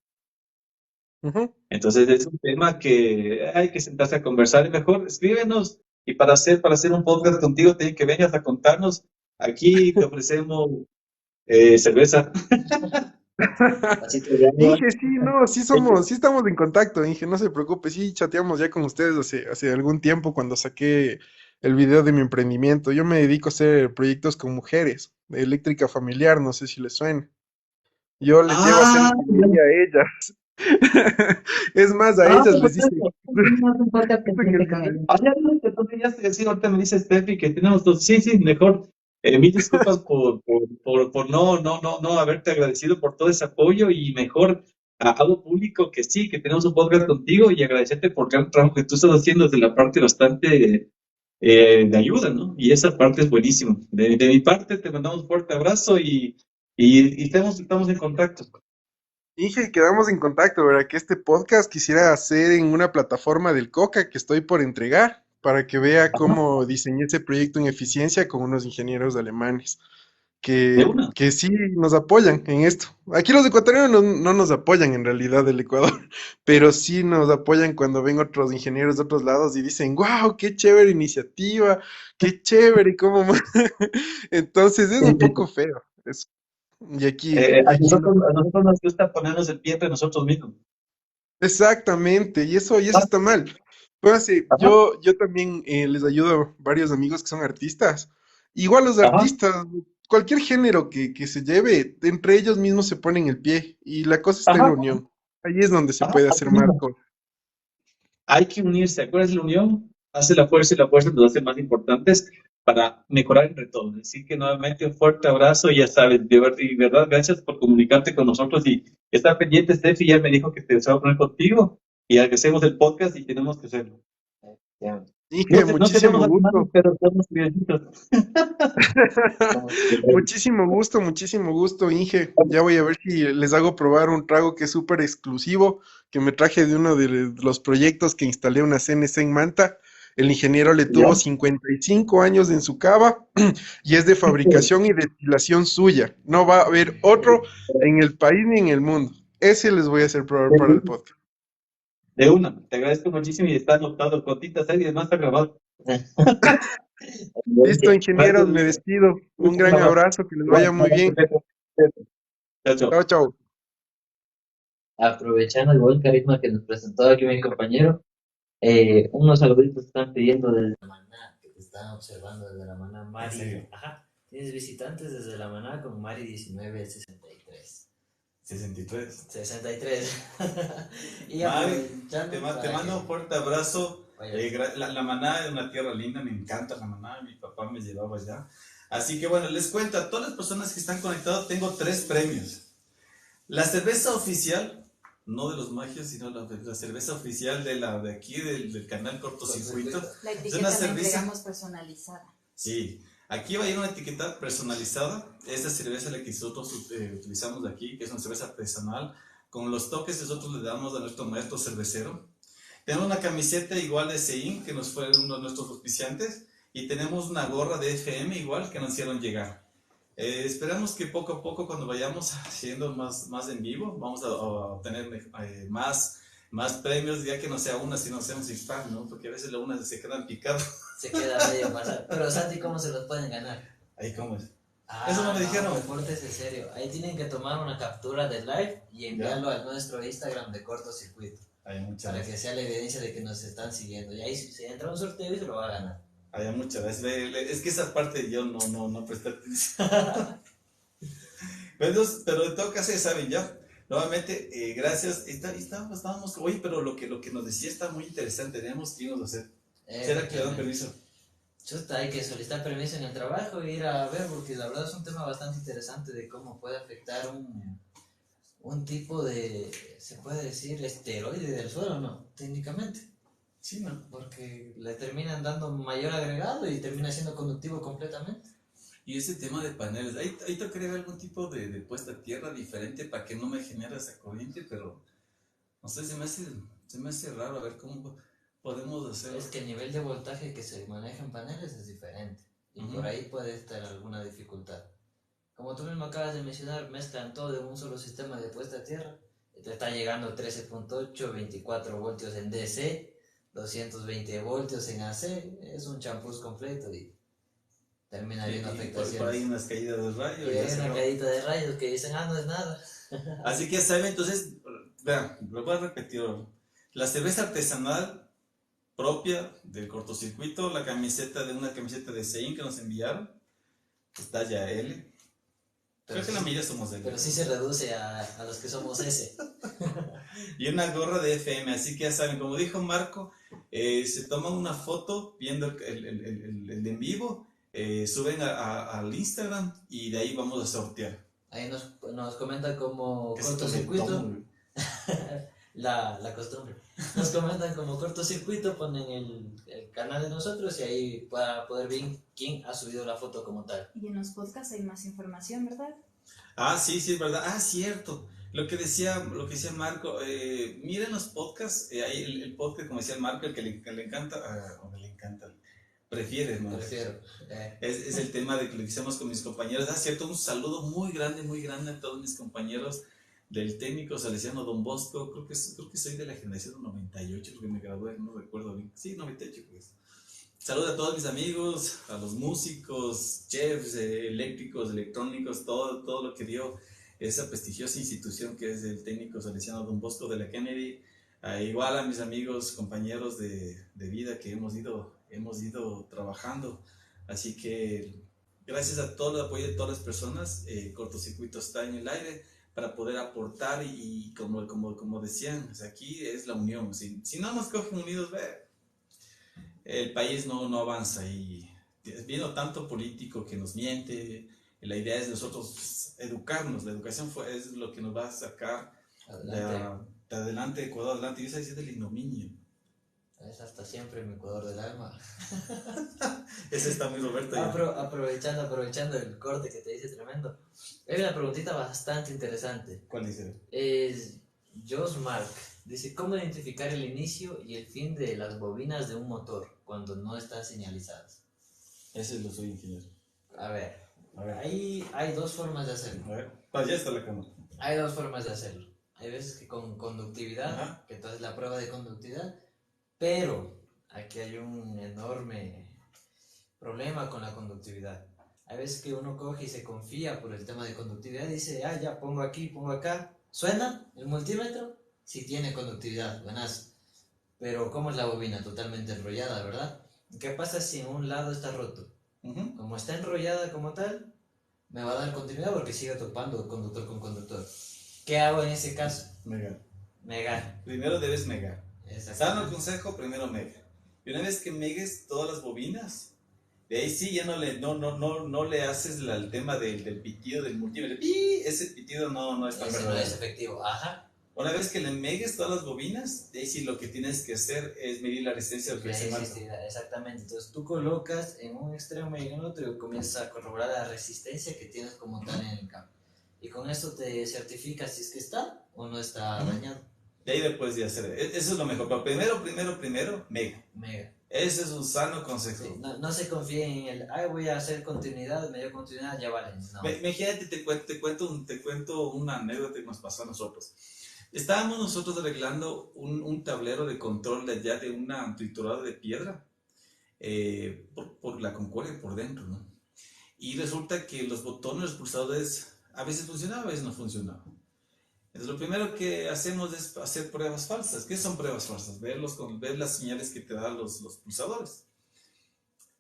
Ujú. Entonces es un tema que hay que sentarse a conversar. Y mejor escríbenos. Y para hacer un podcast contigo, te que vengas a contarnos. Aquí te ofrecemos cerveza, vasito de agua. Inge, sí, no, sí somos, sí estamos en contacto, Inge, no se preocupe, sí chateamos ya con ustedes hace algún tiempo cuando saqué el video de mi emprendimiento. Yo me dedico a hacer proyectos con mujeres, de eléctrica familiar, no sé si les suena. Yo les llevo a hacer Ah, ingeniería a ellas. Es más, a ellas les hice, Perfecto. Hacemos un podcast hice que pendiente les con hice- él. ya, entonces ya sí, ahorita me dice Steffi que tenemos dos. Sí, sí, mejor. Mil disculpas por no haberte agradecido por todo ese apoyo y mejor hago público que sí, que tenemos un podcast contigo y agradecerte por el trabajo que tú estás haciendo desde la parte bastante de ayuda, ¿no? Y esa parte es buenísima. De mi parte te mandamos un fuerte abrazo y estamos en contacto. Inge, quedamos en contacto, ¿verdad? Que este podcast quisiera hacer en una plataforma del Coca que estoy por entregar para que vea Ajá, cómo diseñé ese proyecto en eficiencia con unos ingenieros alemanes. de que, una. que sí nos apoyan en esto. Aquí los ecuatorianos no nos apoyan en realidad del Ecuador, pero sí nos apoyan cuando ven otros ingenieros de otros lados y dicen, wow, qué chévere iniciativa, qué chévere, cómo más. Entonces es un poco feo eso. Y A aquí no. nosotros, a nosotros nos gusta ponernos el pie entre nosotros mismos. Exactamente, y eso está mal. Pues sí, Ajá, yo también les ayudo a varios amigos que son artistas. Igual los ajá, artistas, cualquier género que se lleve, entre ellos mismos se ponen el pie y la cosa está en la ajá, unión. Ahí es donde se ajá, puede así hacer más mismo. cosas. Hay que unirse. ¿Acuerdas? La unión hace la fuerza y la fuerza nos hace más importantes para mejorar entre todos. Así que nuevamente un fuerte abrazo y ya sabes, y verdad, gracias por comunicarte con nosotros y estar pendiente. Steffi ya me dijo que te se va a poner contigo y hacemos el podcast y tenemos que hacerlo. Ya, Inge, No tenemos muchísimo animales, gusto. pero somos criollitos. estamos bien. Muchísimo gusto, Inge. Ya voy a ver si les hago probar un trago que es súper exclusivo, que me traje de uno de los proyectos que instalé una CNC en Manta. El ingeniero le ¿Ya? tuvo 55 años en su cava y es de fabricación y destilación suya. No va a haber otro en el país ni en el mundo. Ese les voy a hacer probar para el podcast. De una, te agradezco muchísimo y está anotado, Cotita serie, además está grabado. Listo, Gracias, ingenieros, me Luis. despido. Un Un gran abrazo. abrazo, que les vaya Igual, muy bien. chao, chao. Chao, chao. Aprovechando el buen carisma que nos presentó aquí mi compañero, unos saluditos están pidiendo desde la Maná, que te están observando desde la Maná, ¿En Mari. serio? Ajá, tienes visitantes desde la Maná con Mari 1963. 63. 63. Y Mari, aprovechando te para mando un que fuerte abrazo. vaya. La Maná es una tierra linda, me encanta la Maná, mi papá me llevaba allá. Así que bueno, les cuento a todas las personas que están conectadas, tengo 3 premios. La cerveza oficial, no de los magios, sino la cerveza oficial de aquí, del canal Cortocircuito. La Es etiqueta una la cerveza. entregamos personalizada. Sí, aquí va a ir una etiqueta personalizada. Esta cerveza es la que nosotros utilizamos de aquí, que es una cerveza artesanal, con los toques que nosotros le damos a nuestro maestro cervecero. Tenemos una camiseta igual de Sein, que nos fue uno de nuestros auspiciantes, y tenemos una gorra de FM igual que nos hicieron llegar. Esperamos que poco a poco, cuando vayamos haciendo más en vivo, vamos a obtener más premios, ya que no sea una, sino sea un six-pack, ¿no? Porque a veces la una se quedan picados. Se queda medio pasar. Pero Santi, ¿cómo se los pueden ganar? Ahí, ¿cómo es? Ah, Eso no me dijeron. pues pórtese serio. Ahí tienen que tomar una captura del live y enviarlo a nuestro Instagram de Cortocircuito. Hay muchas Para gracias. que sea la evidencia de que nos están siguiendo. Y ahí se entra un sorteo y se lo va a ganar. Había muchas veces. Es que esa parte yo no presté atención. Pero en todo caso ya saben ya. Nuevamente, gracias. Estábamos, oye, pero lo que nos decía está muy interesante. Tenemos que irnos a hacer. ¿Será que le dan permiso? Chuta, hay que solicitar permiso en el trabajo e ir a ver, porque la verdad es un tema bastante interesante de cómo puede afectar un tipo de, se puede decir, esteroide del suelo, ¿no? Técnicamente. Sí, ¿no? Porque le terminan dando mayor agregado y termina siendo conductivo completamente. Y ese tema de paneles, ahí te creo algún tipo de puesta a tierra diferente para que no me genere esa corriente, pero no sé, se me hace raro a ver cómo podemos hacerlo. Es que el nivel de voltaje que se maneja en paneles es diferente y por ahí puede estar alguna dificultad. Como tú mismo acabas de mencionar, mezclan todo en un solo sistema de puesta a tierra. Te está llegando 13.8, 24 voltios en DC, 220 voltios en AC, es un champús completo y termina habiendo afectaciones. Por ahí unas caídas de rayos. Y hay una caída de rayos que dicen, no es nada. Así que saben, entonces, vean, lo voy a repetir ahora. La cerveza artesanal propia del cortocircuito, una camiseta de Sein que nos enviaron, está ya L. Creo que la mayoría somos L. Pero sí se reduce a los que somos S. Y una gorra de FM, así que ya saben, como dijo Marco, se toman una foto viendo el en vivo, suben al Instagram y de ahí vamos a sortear. Ahí nos comentan como Que se cortocircuito. La costumbre. Nos comentan como cortocircuito, ponen el canal de nosotros y ahí para poder ver quién ha subido la foto como tal. Y en los podcasts hay más información, ¿verdad? Ah, sí, es verdad. Ah, cierto. Lo que decía Marco, miren los podcasts, ahí el podcast, como decía Marco, el que le encanta, o le encanta, prefiere, ¿no? Prefiero. Es el tema de que lo hicimos con mis compañeros. Ah, cierto, un saludo muy grande a todos mis compañeros del técnico salesiano Don Bosco. Creo que soy de la generación 98, porque me gradué, no recuerdo bien. Sí, 98, pues. Saludos a todos mis amigos, a los músicos, chefs, eléctricos, electrónicos, todo lo que dio esa prestigiosa institución que es el técnico salesiano Don Bosco de la Kennedy. Igual a mis amigos, compañeros de vida que hemos ido trabajando. Así que gracias a todo el apoyo de todas las personas, Cortocircuito está en el aire para poder aportar y como decían, o sea, aquí es la unión. Si no nos cogen unidos, el país no avanza y viendo tanto político que nos miente, la idea es nosotros educarnos, la educación es lo que nos va a sacar de adelante, Ecuador adelante, y esa es del ignominio. Es hasta siempre mi Ecuador del alma. Ese está muy Roberto. Aprovechando el corte que te dice tremendo. Hay una preguntita bastante interesante. ¿Cuál dice? Es Josh Mark. Dice, ¿cómo identificar el inicio y el fin de las bobinas de un motor cuando no están señalizadas? Ese lo soy ingeniero. A ver, ahí hay dos formas de hacerlo. A ver, ya está la cámara. Hay dos formas de hacerlo. Hay veces que con conductividad, Ajá. que entonces la prueba de conductividad, pero aquí hay un enorme problema con la conductividad. Hay veces que uno coge y se confía por el tema de conductividad y dice, ya pongo aquí, pongo acá. ¿Suena el multímetro? Sí tiene conductividad, buenas. Pero ¿cómo es la bobina? Totalmente enrollada, ¿verdad? ¿Qué pasa si en un lado está roto? Como está enrollada como tal, me va a dar continuidad porque sigue topando conductor con conductor. ¿Qué hago en ese caso? Megar. Primero debes megar. Exacto. Sano el consejo, primero mega. Y una vez que megues todas las bobinas, de ahí sí ya no le haces el tema del pitido del multímetro. Ese pitido no es tan Ese no verdadero. es efectivo, ajá. Una vez que le megues todas las bobinas, de ahí sí lo que tienes que hacer es medir la resistencia del que se marca. Exactamente. Entonces tú colocas en un extremo y en el otro y comienzas a corroborar la resistencia que tienes como tal en el campo. Y con eso te certificas si es que está o no está dañado. De ahí después de hacer, eso es lo mejor. Pero primero, mega. Mega. Ese es un sano consejo. Sí, no se confíen en voy a hacer continuidad, medio continuidad, ya vale. No. Imagínate, te cuento una anécdota que nos pasó a nosotros. Estábamos nosotros arreglando un tablero de control de allá de una trituradora de piedra por la Concordia por dentro, ¿no? Y resulta que los botones, los pulsadores, a veces funcionaban, a veces no funcionaban. Entonces lo primero que hacemos es hacer pruebas falsas. ¿Qué son pruebas falsas? Ver las señales que te dan los pulsadores.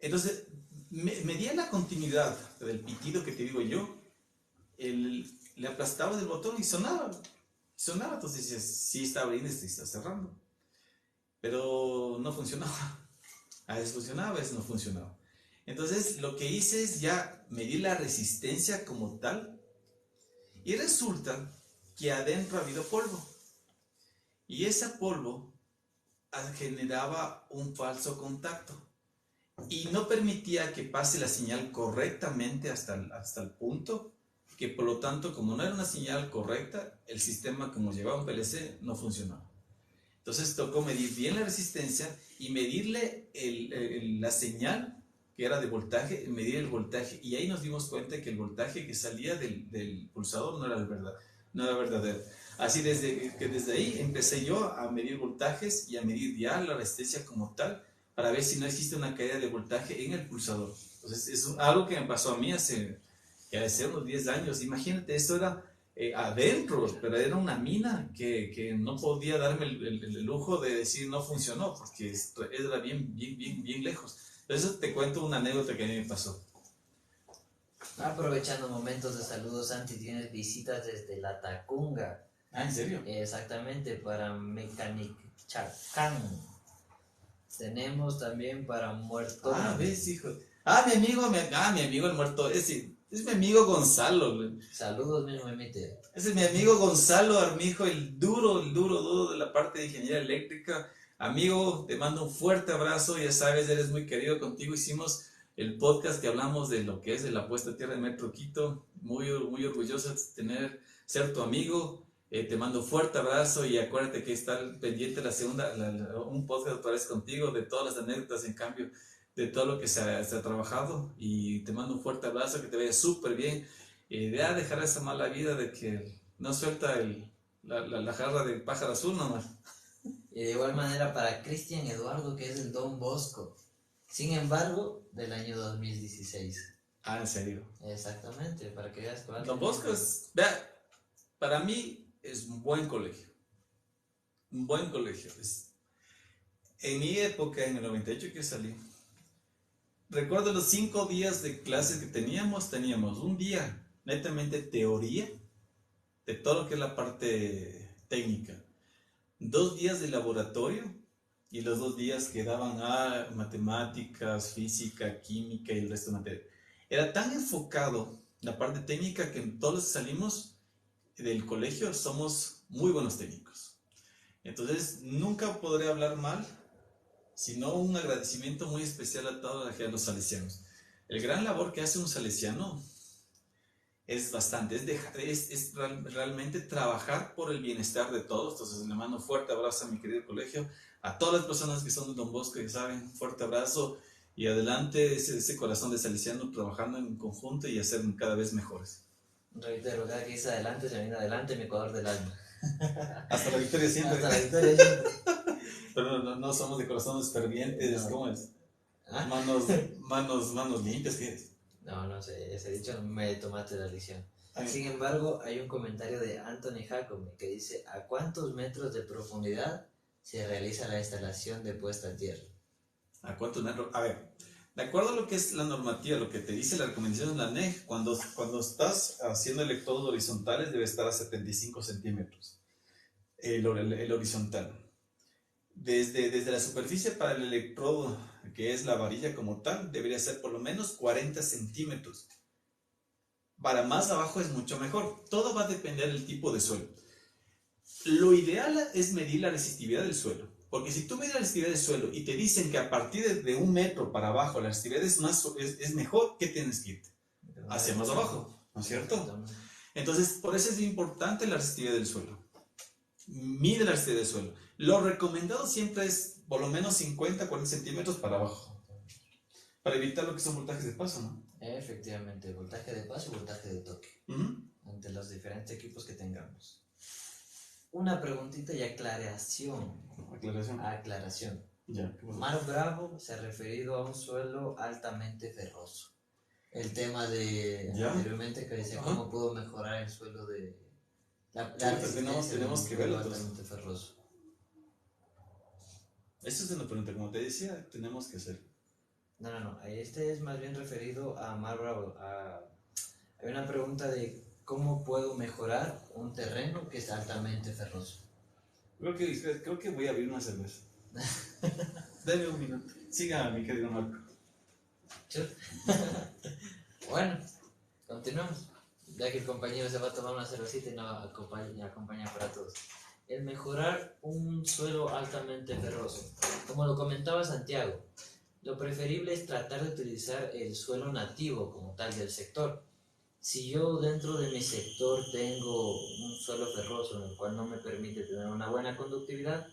Entonces, medía la continuidad del pitido que te digo yo, le aplastaba del botón y sonaba. Sonaba, entonces dices, sí está abriendo y está cerrando. Pero no funcionaba. A veces funcionaba, a veces no funcionaba. Entonces, lo que hice es ya medir la resistencia como tal. Y resulta que adentro ha habido polvo. Y ese polvo generaba un falso contacto. Y no permitía que pase la señal correctamente hasta el punto que, por lo tanto, como no era una señal correcta, el sistema, como llevaba un PLC, no funcionaba. Entonces tocó medir bien la resistencia y medirle la señal que era de voltaje, medir el voltaje. Y ahí nos dimos cuenta que el voltaje que salía del pulsador no era verdadero. Así desde ahí empecé yo a medir voltajes y a medir ya la resistencia como tal, para ver si no existe una caída de voltaje en el pulsador. Entonces es algo que me pasó a mí hace unos 10 años. Imagínate, esto era adentro, pero era una mina que no podía darme el lujo de decir no funcionó, porque era bien lejos. Entonces te cuento una anécdota que a mí me pasó. Aprovechando momentos de saludos, Santi, tienes visitas desde La Tacunga. Ah, ¿en serio? Exactamente, para Mecanic Chacán. Tenemos también para Muerto. Ah, ves, hijo. Mi amigo el muerto. Es mi amigo Gonzalo, güey. Saludos, mismo emite. Ese es mi amigo Gonzalo Armijo, el duro de la parte de ingeniería eléctrica. Amigo, te mando un fuerte abrazo. Ya sabes, eres muy querido. Contigo hicimos el podcast que hablamos de lo que es de la puesta a tierra de Metro Quito. Muy orgulloso de ser tu amigo. Te mando un fuerte abrazo y acuérdate que está pendiente un podcast otra vez contigo de todas las anécdotas, en cambio, de todo lo que se ha trabajado. Y te mando un fuerte abrazo, que te vaya súper bien. Ya dejar esa mala vida de que no suelta la jarra del pájaro azul nomás. Y de igual manera para Cristian Eduardo, que es el Don Bosco. Sin embargo, del año 2016. Ah, ¿en serio? Exactamente, para que veas cuál. Don Bosco para mí es un buen colegio. Un buen colegio. En mi época, en el 98 que salí, recuerdo los 5 días de clases que teníamos un día netamente teoría de todo lo que es la parte técnica, 2 días de laboratorio y los 2 días que daban a matemáticas, física, química y el resto de materia. Era tan enfocado la parte técnica que todos los que salimos del colegio somos muy buenos técnicos. Entonces nunca podré hablar mal, sino un agradecimiento muy especial a todos los salesianos. El gran labor que hace un salesiano es bastante, es realmente trabajar por el bienestar de todos. Entonces le mando un fuerte abrazo a mi querido colegio, a todas las personas que son de Don Bosco, ya saben, fuerte abrazo y adelante ese corazón de salesiano trabajando en conjunto y hacer cada vez mejores. Reitero, cada que dice adelante se viene adelante, mi Ecuador del alma. Hasta la victoria siempre. Hasta la victoria siempre. Pero no somos de corazones fervientes, No. ¿cómo es? ¿Ah? Manos limpias, ¿qué es? No sé, ese dicho me tomaste la lección. Ay. Sin embargo, hay un comentario de Anthony Jacome que dice: ¿a cuántos metros de profundidad se realiza la instalación de puesta a tierra? ¿A cuántos metros? A ver, de acuerdo a lo que es la normativa, lo que te dice la recomendación de la NEG, cuando estás haciendo electrodos horizontales debe estar a 75 centímetros el horizontal. Desde la superficie para el electrodo, que es la varilla como tal, debería ser por lo menos 40 centímetros. Para más abajo es mucho mejor. Todo va a depender del tipo de suelo. Lo ideal es medir la resistividad del suelo. Porque si tú mides la resistividad del suelo y te dicen que a partir de 1 metro para abajo la resistividad es mejor, ¿qué tienes que irte? Hacia más abajo, ¿no es cierto? Entonces, por eso es importante la resistividad del suelo. Mide la resistividad del suelo. Lo recomendado siempre es por lo menos 50, 40 centímetros para abajo. Para evitar lo que son voltajes de paso, ¿no? Efectivamente, voltaje de paso y voltaje de toque. Ante los diferentes equipos que tengamos. Una preguntita y aclaración. Aclaración. Ya. Maro Bravo se ha referido a un suelo altamente ferroso. El tema de ¿Ya? anteriormente que decía cómo puedo mejorar el suelo de Tenemos de un que verlo, suelo entonces. altamente ferroso. Eso es una pregunta, como te decía, tenemos que hacer. No. Este es más bien referido a Mar Bravo. Hay una pregunta de cómo puedo mejorar un terreno que es altamente ferroso. Creo que voy a abrir una cerveza. Dame un minuto. Siga, mi querido Marco. Bueno, continuamos. Ya que el compañero se va a tomar una cervecita y nos acompaña para todos. El mejorar un suelo altamente ferroso. Como lo comentaba Santiago, lo preferible es tratar de utilizar el suelo nativo como tal del sector. Si yo dentro de mi sector tengo un suelo ferroso en el cual no me permite tener una buena conductividad,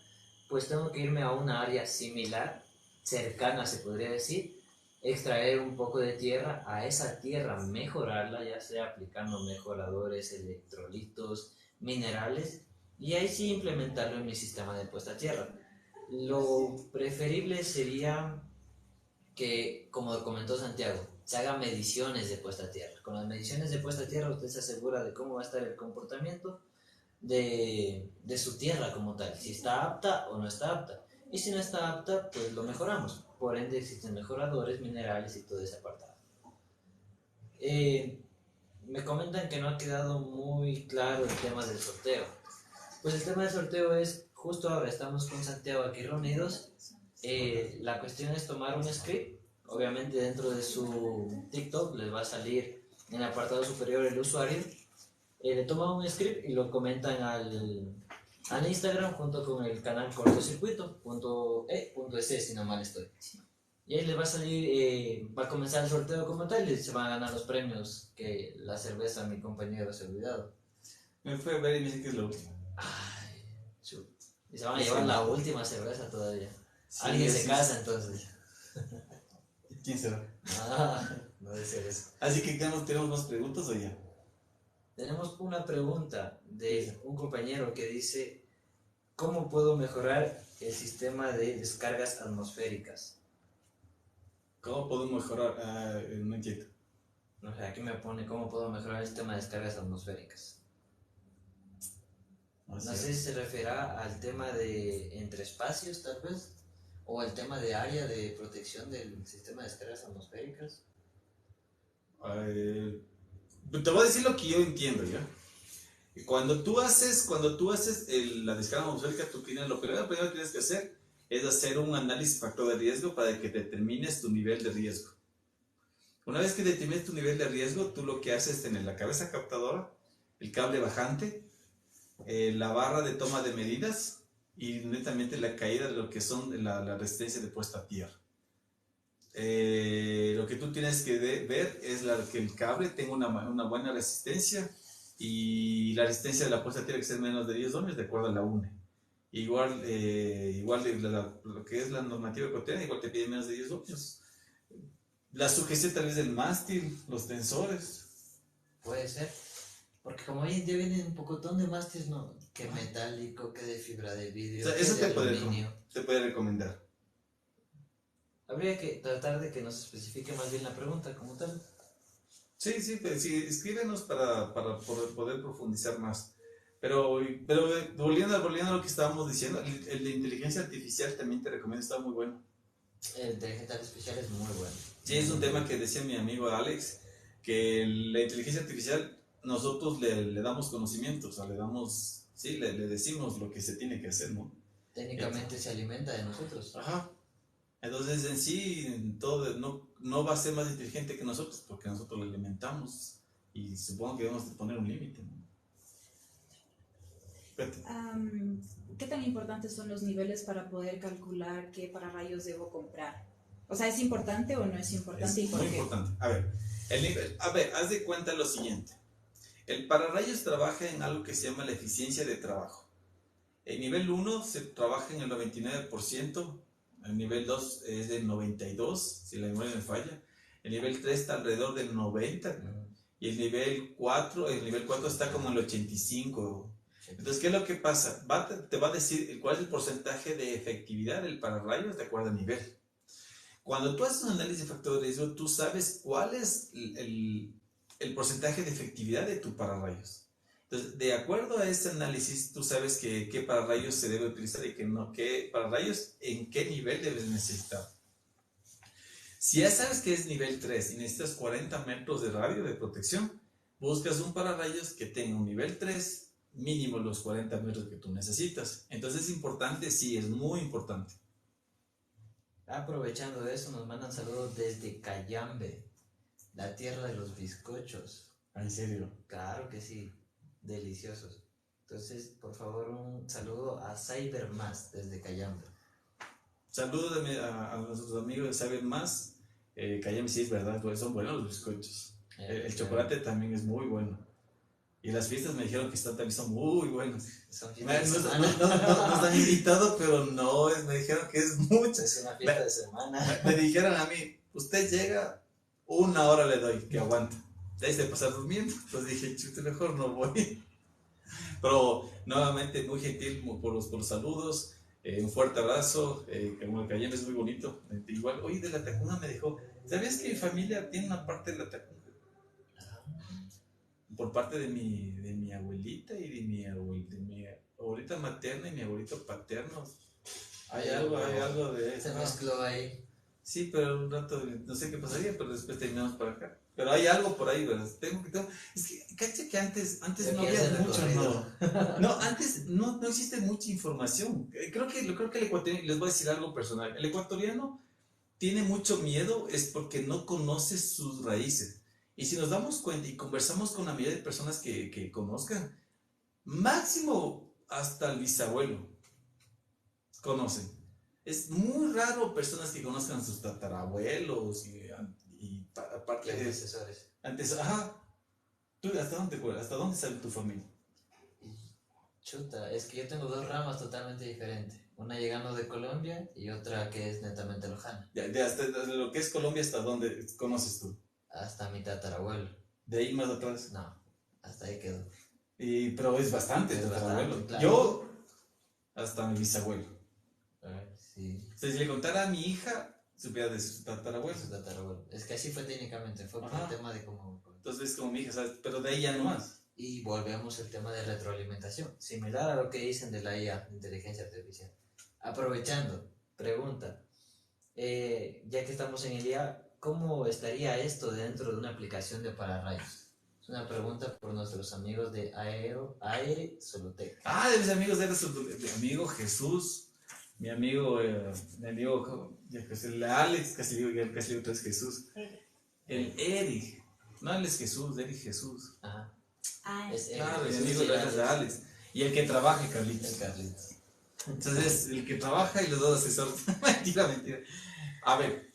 pues tengo que irme a una área similar, cercana se podría decir, extraer un poco de tierra, a esa tierra mejorarla, ya sea aplicando mejoradores, electrolitos, minerales, y ahí sí implementarlo en mi sistema de puesta a tierra. Lo preferible sería que, como comentó Santiago, se hagan mediciones de puesta a tierra. Con las mediciones de puesta a tierra usted se asegura de cómo va a estar el comportamiento de su tierra como tal, si está apta o no está apta. Y si no está apta, pues lo mejoramos. Por ende existen mejoradores, minerales y todo ese apartado. Me comentan que no ha quedado muy claro el tema del sorteo. Pues el tema del sorteo es, justo ahora estamos con Santiago aquí reunidos. La cuestión es tomar un script. Obviamente dentro de su TikTok les va a salir en el apartado superior el usuario. Le toman un script y lo comentan al Instagram junto con el canal cortocircuito.e.es, si no mal estoy. Y ahí les va a salir, va a comenzar el sorteo como tal y se van a ganar los premios que la cerveza mi compañero se ha olvidado. Me fue a ver y me dice que es la última. Ay, chup. Y se van a llevar la última cerveza todavía. Sí, Alguien se sí, casa entonces. ¿Quién será? No debe ser eso. Así que tenemos más preguntas o ya. Tenemos una pregunta de un compañero que dice: ¿cómo puedo mejorar el sistema de descargas atmosféricas? ¿Cómo podemos mejorar? No entiendo. No sé, aquí me pone cómo puedo mejorar el sistema de descargas atmosféricas. No sé si se referirá al tema de entre espacios, tal vez, o al tema de área de protección del sistema de descargas atmosféricas. Te voy a decir lo que yo entiendo, ¿ya? Cuando tú haces la descarga atmosférica, lo primero que tienes que hacer es hacer un análisis factor de riesgo para que determines tu nivel de riesgo. Una vez que determines tu nivel de riesgo, tú lo que haces es tener la cabeza captadora, el cable bajante, la barra de toma de medidas y netamente la caída de lo que son la resistencia de puesta a tierra. Lo que tú tienes que ver es que el cable tenga una buena resistencia y la resistencia de la puesta tiene que ser menos de 10 ohmios de acuerdo a la UNE. Igual lo que es la normativa ecuatoriana, igual te pide menos de 10 ohmios. La sugestión tal vez del mástil, los tensores. Puede ser, porque como hoy en día vienen un pocotón de mástiles, ¿no? Que metálico, que de fibra de vidrio, O sea, que eso de aluminio. te puede recomendar. Habría que tratar de que nos especifique más bien la pregunta como tal. Sí, pues, sí, escríbenos para poder profundizar más. Pero volviendo a lo que estábamos diciendo, el de inteligencia artificial también te recomiendo, está muy bueno. El inteligencia artificial es muy bueno. Sí, es un tema que decía mi amigo Alex, que la inteligencia artificial nosotros le damos conocimiento, o sea, le decimos lo que se tiene que hacer, ¿no? Técnicamente se alimenta de nosotros. Ajá. Entonces en sí no va a ser más inteligente que nosotros porque nosotros lo alimentamos y supongo que debemos de poner un límite, ¿no? ¿Qué tan importantes son los niveles para poder calcular qué pararrayos debo comprar? O sea, ¿es importante o no es importante? Es ¿Y por muy qué? importante. Haz de cuenta lo siguiente. El pararrayos trabaja en algo que se llama la eficiencia de trabajo. El nivel 1 se trabaja en el 99%, el nivel 2 es del 92%, si la memoria me falla. El nivel 3 está alrededor del 90%, y el nivel 4 está como en el 85%. Entonces, ¿qué es lo que pasa? Te va a decir cuál es el porcentaje de efectividad del pararrayos de acuerdo al nivel. Cuando tú haces un análisis de factor de riesgo, tú sabes cuál es el porcentaje de efectividad de tu pararrayos. Entonces, de acuerdo a este análisis, tú sabes qué pararrayos se debe utilizar y qué pararrayos en qué nivel debes necesitar. Si ya sabes que es nivel 3 y necesitas 40 metros de radio de protección, buscas un pararrayos que tenga un nivel 3, mínimo los 40 metros que tú necesitas. Entonces es importante, sí, es muy importante. Aprovechando de eso, nos mandan saludos desde Cayambe, la tierra de los bizcochos. ¿En serio? Claro que sí, deliciosos. Entonces, por favor, un saludo a Cybermas desde Cayambe. Saludos a nuestros amigos de Saben Más. Cayambe, sí, es verdad, pues son buenos los bizcochos. El chocolate también es muy bueno. Y las fiestas me dijeron que también son muy buenas. Son No, fiestas de no, semana. nos han invitado, pero no, me dijeron que es mucho. Es una fiesta de semana. Me dijeron a mí, usted llega, 1 hora le doy, que aguanta. De ahí se pasa durmiendo. Entonces dije, chute, mejor no voy. Pero nuevamente muy gentil por los saludos. Un fuerte abrazo. Como el Cayenne es muy bonito. Igual, oye, de la Tacuna me dijo, ¿sabías que mi familia tiene una parte de la Tacuna? Por parte de mi abuelita y de mi abuelita materna y mi abuelito paterno. Hay algo de eso. Se mezcló ahí. Sí, pero un rato, no sé qué pasaría, pero después terminamos para acá. Pero hay algo por ahí, ¿verdad? Es que, caché que antes no había mucho, no, antes no existe mucha información. Creo que el ecuatoriano, les voy a decir algo personal, el ecuatoriano tiene mucho miedo es porque no conoce sus raíces. Y si nos damos cuenta y conversamos con la mayoría de personas que conozcan, máximo hasta el bisabuelo conocen. Es muy raro personas que conozcan a sus tatarabuelos y aparte Los de asesores. antes, ajá. ¿Tú hasta dónde sale tu familia? Chuta, es que yo tengo dos ramas totalmente diferentes. Una llegando de Colombia y otra que es netamente lojana. Hasta lo que es Colombia, ¿hasta dónde conoces tú? Hasta mi tatarabuelo. De ahí más atrás. No, hasta ahí quedó. Pero es bastante, Es tatarabuelo. bastante, claro. Yo, hasta mi bisabuelo. Sí, O sea, si le contara a mi hija, supiera de su tatarabuelo. su tatarabuelo. Es que así fue técnicamente, fue por Ajá. el tema de cómo... Entonces, como mi hija, ¿sabes? Pero de ahí ya no más. Y volvemos al tema de retroalimentación, similar a lo que dicen de la IA, inteligencia artificial. Aprovechando, pregunta, ya que estamos en el IA, ¿cómo estaría esto dentro de una aplicación de pararrayos? Es una pregunta por nuestros amigos de Aere Solutec. Ah, de mis amigos, mi amigo Jesús, mi amigo el Alex, casi digo que es Jesús. El Eric, no, él es Jesús, Eric Jesús. Ajá. Ah, Es Claro, mi Jesús amigo y es Alex. Y el que trabaja, Carlitos. el Carlitos. Entonces, el que trabaja y los dos asesores. Mentira. A ver,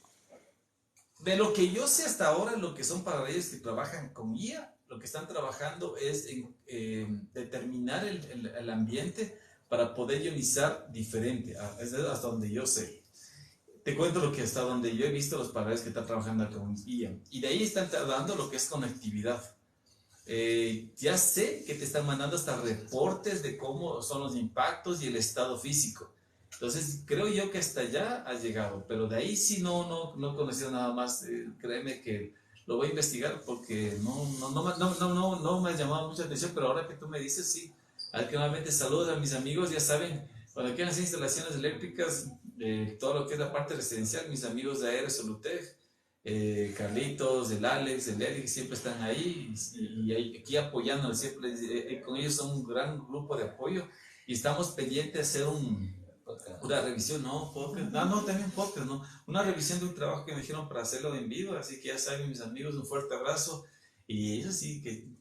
de lo que yo sé hasta ahora, lo que son pararrayos que trabajan con guía, lo que están trabajando es en determinar el ambiente para poder ionizar diferente, es hasta donde yo sé. Te cuento lo que hasta donde yo he visto los pararrayos que están trabajando con guía. Y de ahí están dando lo que es conectividad. Ya sé que te están mandando hasta reportes de cómo son los impactos y el estado físico. Entonces, creo yo que hasta allá ha llegado, pero de ahí sí no he conocido nada más. Créeme que lo voy a investigar porque no me ha llamado mucha atención, pero ahora que tú me dices, sí. Al que nuevamente saludos a mis amigos, ya saben, cuando quieran hacer instalaciones eléctricas, todo lo que es la parte residencial, mis amigos de Aere Solutec, Carlitos, el Alex, el Eric, siempre están ahí y aquí apoyándonos, siempre con ellos son un gran grupo de apoyo y estamos pendientes de hacer una revisión, también podcast, una revisión de un trabajo que me dijeron para hacerlo en vivo, así que ya saben mis amigos, un fuerte abrazo y ellos sí que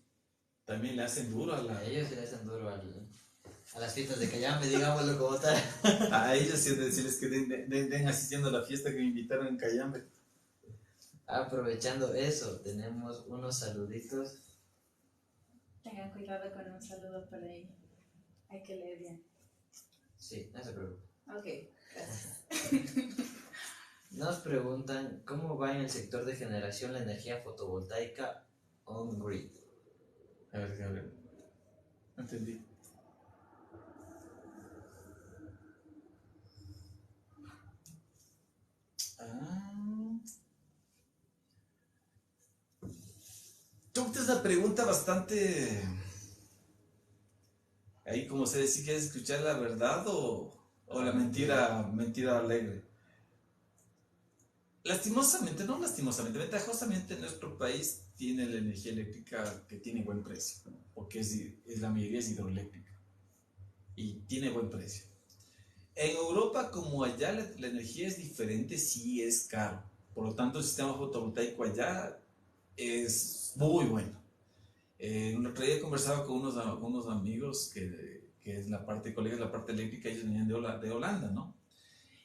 también le hacen duro A ellos sí le hacen duro a las fiestas de Cayambe, digámoslo como tal. a ellos sí decirles que den asistiendo a la fiesta que me invitaron en Cayambe. Aprovechando eso, tenemos unos saluditos. tengan cuidado con un saludo por ahí. Hay que leer bien. Sí, no se preocupe. Ok, gracias. Nos preguntan cómo va en el sector de generación la energía fotovoltaica on-grid. A ver. No entendí. Tú tienes una pregunta bastante... Ahí como se dice, ¿quieres escuchar la verdad o la mentira alegre? Lastimosamente, no lastimosamente, ventajosamente nuestro país tiene la energía eléctrica que tiene buen precio, porque la mayoría es hidroeléctrica y tiene buen precio. En Europa, como allá la energía es diferente, sí es caro. Por lo tanto, el sistema fotovoltaico allá es muy bueno. El otro día conversaba con unos amigos que es la parte, colegas de la parte eléctrica, ellos venían de Holanda, ¿no?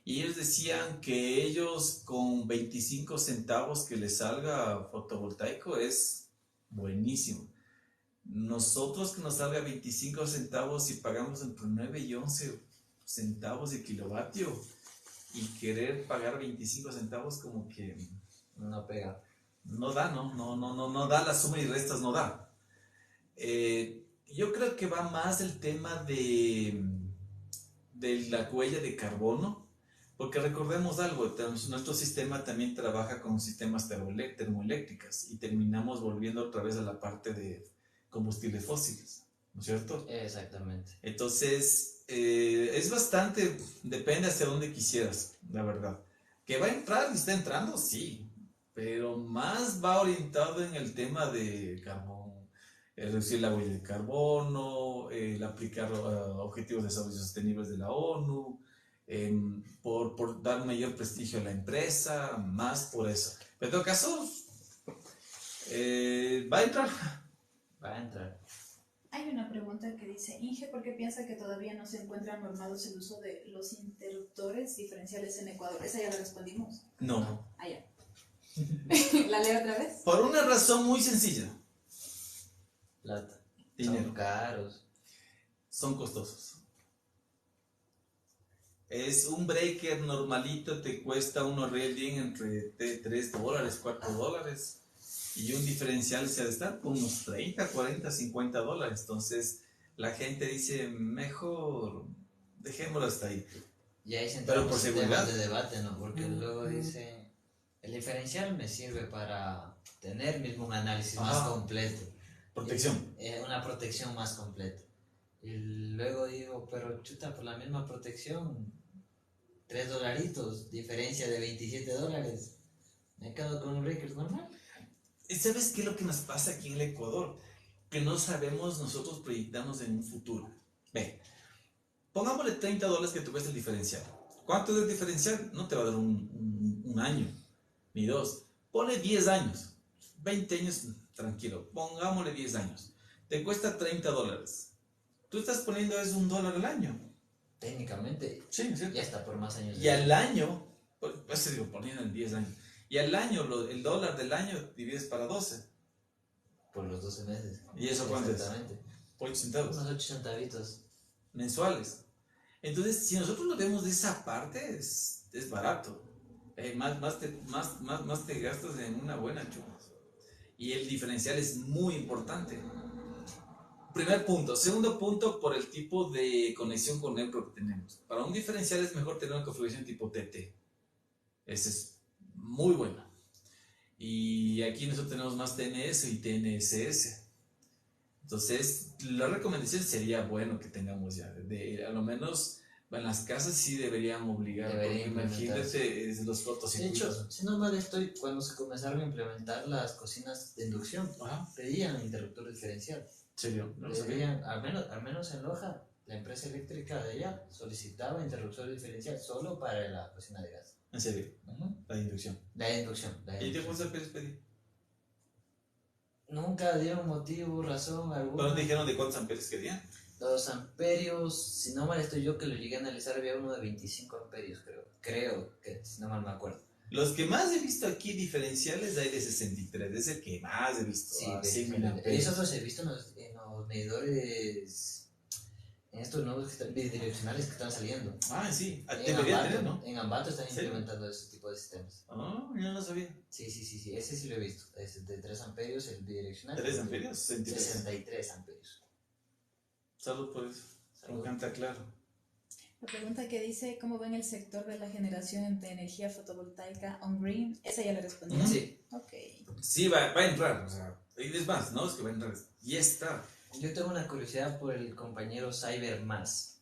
Y ellos decían que ellos con 25 centavos que les salga fotovoltaico es buenísimo. Nosotros que nos salga 25 centavos y pagamos entre 9 y 11 centavos de kilovatio y querer pagar 25 centavos como que No pega. no da, no da la suma y restas, no da. Yo creo que va más el tema de la huella de carbono, porque recordemos algo, nuestro sistema también trabaja con sistemas termoeléctricas y terminamos volviendo otra vez a la parte de combustibles fósiles, ¿no es cierto? Exactamente. Entonces, es bastante, depende hacia dónde quisieras, la verdad. ¿Que va a entrar y está entrando? Sí, pero más va orientado en el tema de carbón, reducir la huella de carbono, el aplicar objetivos de desarrollo sostenibles de la ONU, por dar mayor prestigio a la empresa, más por eso. Pero en todo caso, va a entrar. Va a entrar. Hay una pregunta que dice, Inge, ¿por qué piensa que todavía no se encuentran normados el uso de los interruptores diferenciales en Ecuador? Esa ya la respondimos. No. Ah, ya. ¿La leo otra vez? Por una razón muy sencilla. Plata. Dinero. Son caros. Son costosos. Es un breaker normalito, te cuesta uno real bien entre $3, $4. Y un diferencial se ha de estar por unos 30, 40, $50. Entonces la gente dice, mejor dejémoslo hasta ahí. Y ahí se Pero entramos por en seguridad. temas de debate, ¿no? Porque luego dicen, el diferencial me sirve para tener mismo un análisis más completo. Protección. Una protección más completa. Y luego digo, pero chuta, por la misma protección, $3, diferencia de $27. Me quedo con un breaker normal. ¿Sabes qué es lo que nos pasa aquí en el Ecuador? Que no sabemos nosotros proyectarnos en un futuro. Ve, pongámosle $30 que te cuesta el diferencial. ¿Cuánto es el diferencial? No te va a dar un año, ni dos. Ponle 10 años, 20 años, tranquilo. Pongámosle 10 años. Te cuesta $30. Tú estás poniendo es $1 al año. Técnicamente, Sí, ¿cierto? ya está por más años. Y al año, pues te digo, poniendo en 10 años. Y al año, el dólar del año divides para 12. Por los 12 meses. ¿Y eso cuánto es? Exactamente. 8 centavos. Unos 8 centavitos. Mensuales. Entonces, si nosotros lo vemos de esa parte, es barato. Más te gastas en una buena chupa. Y el diferencial es muy importante. Primer punto. Segundo punto, por el tipo de conexión con neutro que tenemos. Para un diferencial es mejor tener una configuración tipo TT. Ese es muy bueno. Y aquí nosotros tenemos más TNS y TNSS. Entonces, la recomendación sería bueno que tengamos ya. A lo menos en las casas sí deberían obligar. Deberían porque imagínate los De cortocircuitos. hecho, si no mal estoy, cuando se comenzaron a implementar las cocinas de inducción, Ajá. pedían interruptor diferencial. ¿En serio? No lo sabía. Pedían, al menos en Loja, la empresa eléctrica de allá solicitaba interruptor diferencial solo para la cocina de gas. En serio. La inducción. La inducción. ¿Y de cuántos amperes pedí? Nunca dieron motivo, razón alguna. ¿Pero no dijeron de cuántos amperes querían? Los amperios, si no mal estoy yo que lo llegué a analizar, había uno de 25 amperios, creo que, si no mal me acuerdo. Los que más he visto aquí diferenciales hay de 63, es el que más he visto. Sí, a de 100.000 amperios. eso los he visto en los medidores, en estos nuevos bidireccionales que están saliendo. Ah, sí, En debería Ambato, tener, ¿no? En Ambato están ¿Sí? implementando ese tipo de sistemas. Ah, yo no lo sabía. Sí, ese sí lo he visto. Es de 3 amperios el bidireccional. 3 amperios, 63. 63 amperios. Salud por eso. Salud. Me encanta, claro. La pregunta que dice, ¿cómo ven el sector de la generación de energía fotovoltaica on-green? Esa ya la respondí. Ujú. Sí. Ok. Sí, va a entrar, o sea, y es más, no es que va a entrar, ya está. Yo tengo una curiosidad por el compañero Cyber Más.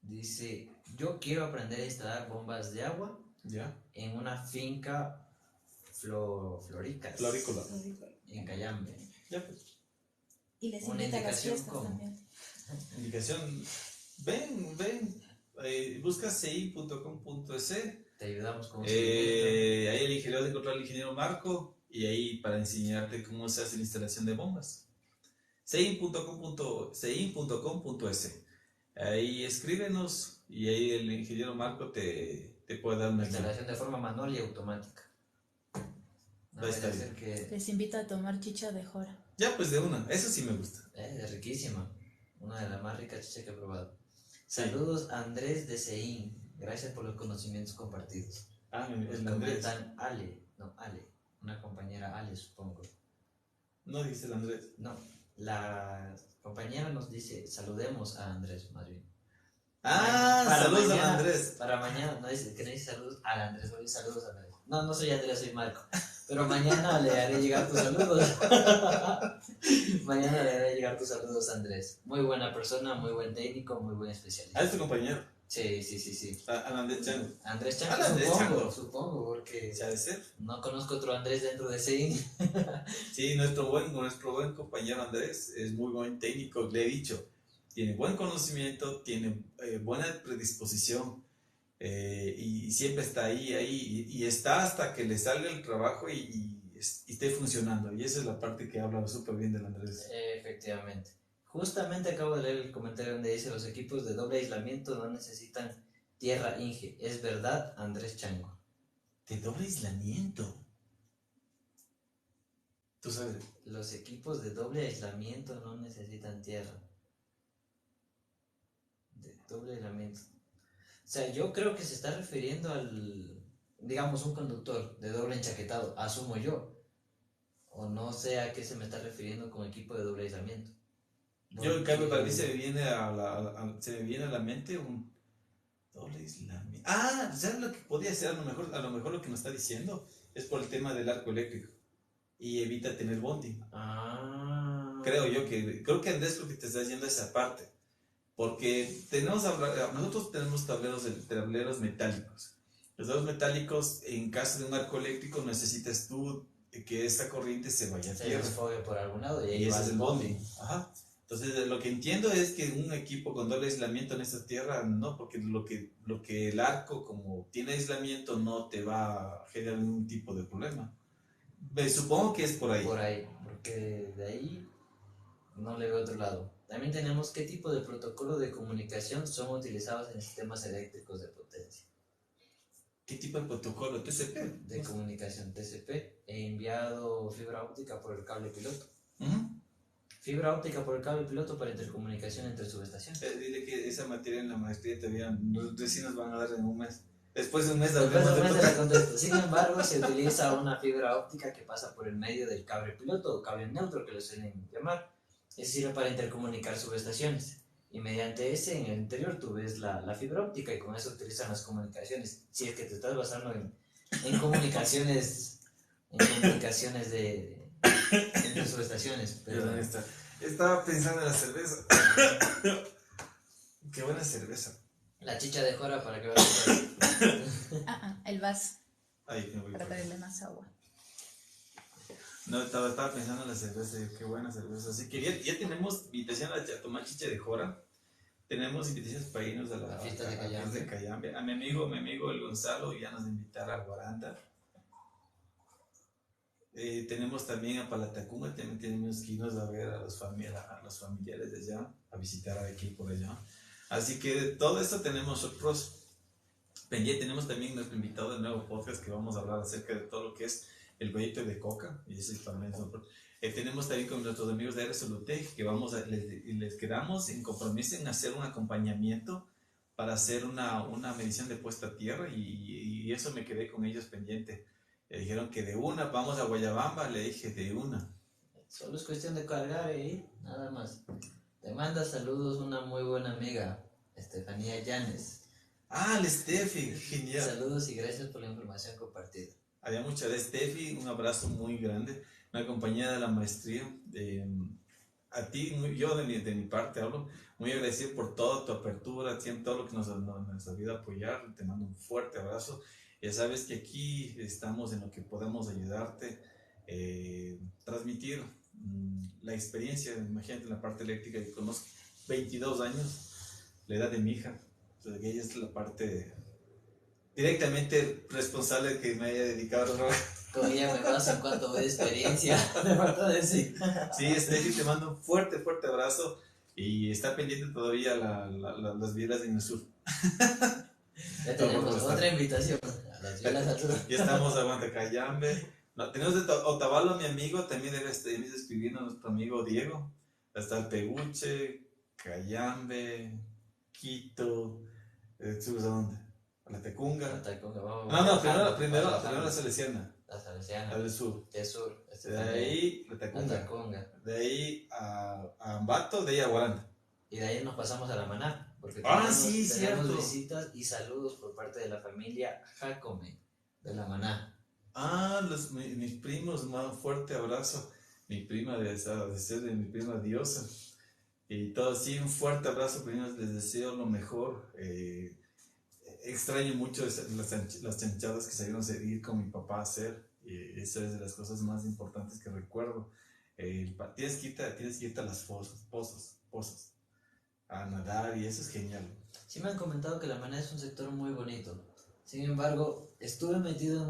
Dice, yo quiero aprender a instalar bombas de agua Ya. en una finca Floricas. Florícola. En Cayambe. Ya, pues. Y les Una invita a las indicación, fiestas ¿cómo? también. Indicación. Ven. Busca ci.com.es. Te ayudamos con un seguimiento. Ahí el ingeniero de encontrar al ingeniero Marco y ahí para enseñarte cómo se hace la instalación de bombas. ci.com.es. Ahí escríbenos y ahí el ingeniero Marco te puede dar una guía. Instalación de forma manual y automática. No Va a vaya estar a ser que Les invita a tomar chicha de jora. Ya, pues de una, eso sí me gusta. es riquísima. Una de las más ricas chichas que he probado. Sí. Saludos a Andrés de Ceín. Gracias por los conocimientos compartidos. Nos El comentan Ale. Una compañera Ale, supongo. No dice el Andrés. No, la compañera nos dice, saludemos a Andrés, más bien. Saludos a mañana, Andrés. Para mañana, no dice, que no dice saludos al Andrés, hoy saludos a Andrés. No soy Andrés, soy Marco. Pero mañana le haré llegar tus saludos. Mañana le haré llegar tus saludos a Andrés. Muy buena persona, muy buen técnico, muy buen especialista. Es tu compañero. Sí. Al Andrés Chango. Andrés Chango, Andrés Chango. supongo, porque ¿Se ha de ser? no conozco otro Andrés dentro de CEIN. Sí, nuestro buen compañero Andrés es muy buen técnico, le he dicho. Tiene buen conocimiento, tiene buena predisposición y siempre está ahí y está hasta que le salga el trabajo y esté funcionando. Y esa es la parte que habla súper bien del Andrés. Efectivamente. Justamente acabo de leer el comentario donde dice los equipos de doble aislamiento no necesitan tierra Inge. Es verdad, Andrés Chango. De doble aislamiento. Tú sabes. Los equipos de doble aislamiento no necesitan tierra. De doble aislamiento. O sea, yo creo que se está refiriendo al, digamos, un conductor de doble enchaquetado, asumo yo. O no sé a qué se me está refiriendo con equipo de doble aislamiento. Yo, en cambio, para mí se me viene a la mente un doble aislamiento. ¿Sabes lo que podría ser? A lo mejor lo que nos está diciendo es por el tema del arco eléctrico y evita tener bonding. Creo que Andrés lo que te está diciendo es esa parte. Porque nosotros tenemos tableros metálicos. Los tableros metálicos, en caso de un arco eléctrico, necesitas tú que esta corriente se vaya a Se tierra. desfogue por algún lado y ahí Y ese va es el el bonding. bonding. Ajá. Entonces, lo que entiendo es que un equipo con doble aislamiento en esta tierra, no, porque lo que el arco, como tiene aislamiento, no te va a generar ningún tipo de problema. Supongo que es por ahí. Por ahí, porque de ahí no le veo otro lado. También tenemos qué tipo de protocolo de comunicación son utilizados en sistemas eléctricos de potencia. ¿Qué tipo de protocolo? TCP. De comunicación TCP. He enviado fibra óptica por el cable piloto. Fibra óptica por el cable piloto para intercomunicación entre subestaciones. Dile que esa materia en la maestría todavía recién nos van a dar en un mes. Después de un mes Después de un mes de la contesto. Sin embargo, se utiliza una fibra óptica que pasa por el medio del cable piloto o cable neutro, que lo suelen llamar. Eso sirve para intercomunicar subestaciones. Y mediante ese, en el interior, tú ves la fibra óptica y con eso utilizan las comunicaciones. Si es que te estás basando en comunicaciones, entre subestaciones. Pero estaba pensando en la cerveza. Qué buena cerveza. la chicha de jora para que veas. El vaso. Ay, me voy Para por ahí. darle más agua. No, estaba pensando en la cerveza. Qué buena cerveza. Así que ya tenemos invitación a tomar chicha de jora. Tenemos invitaciones para irnos a la fiesta de fiesta de Cayambe. A mi amigo el Gonzalo ya nos invitará a Guaranda. Tenemos también a Palatacunga, también tenemos que irnos a ver a los familiares de allá, a visitar a aquí por allá. Así que todo esto tenemos nosotros pendiente. Tenemos también nuestro invitado del nuevo podcast que vamos a hablar acerca de todo lo que es el proyecto de Coca. Y eso también tenemos también con nuestros amigos de Resolutec que les quedamos en compromiso en hacer un acompañamiento para hacer una medición de puesta a tierra y eso me quedé con ellos pendiente. Le dijeron que de una, vamos a Guayabamba, le dije de una. Solo es cuestión de cargar y nada más. Te manda saludos una muy buena amiga, Estefanía Llanes. La Steffi, genial. Saludos y gracias por la información compartida. Había mucha de Steffi, un abrazo muy grande, una compañera de la maestría. A ti, yo de mi parte hablo, muy agradecido por toda tu apertura, siempre todo lo que nos ha sabido apoyar. Te mando un fuerte abrazo. Ya sabes que aquí estamos en lo que podemos ayudarte, transmitir la experiencia. Imagínate en la parte eléctrica, que conozco 22 años, la edad de mi hija. Entonces, ella es la parte directamente responsable que me haya dedicado a trabajar. Con ella me baso en cuanto de experiencia, de verdad decir. Sí, Steffi, te mando un fuerte, fuerte abrazo y está pendiente todavía las vieras en el sur. Ya tenemos otra invitación a las Vielas al Sur. Ya estamos a Guantacayambe. No, tenemos de Otavalo, mi amigo, también debe escribiendo a nuestro amigo Diego. Está el Peguche, Cayambe, Quito, ¿tú dónde? La Tecunga. La Tacunga, vamos No, bajando, primero bajando. la Salesiana, La Salesiana, la del sur. del sur. Este De también. ahí la La Tecunga. Tacunga. De ahí a Ambato, de ahí a Guaranda. Y de ahí nos pasamos a la Maná, porque Ah, sí, tenemos cierto. visitas y saludos por parte de la familia Jacome, de la Maná. Ah, mis primos, un fuerte abrazo. Mi prima de ser de mi prima diosa. Y todos, sí, un fuerte abrazo, primos, les deseo lo mejor. Extraño mucho las chanchadas que salieron a seguir con mi papá a hacer. Esa es de las cosas más importantes que recuerdo. Tienes que irte a las pozos, a nadar, y eso es genial. Sí me han comentado que la Maná es un sector muy bonito. Sin embargo, estuve metido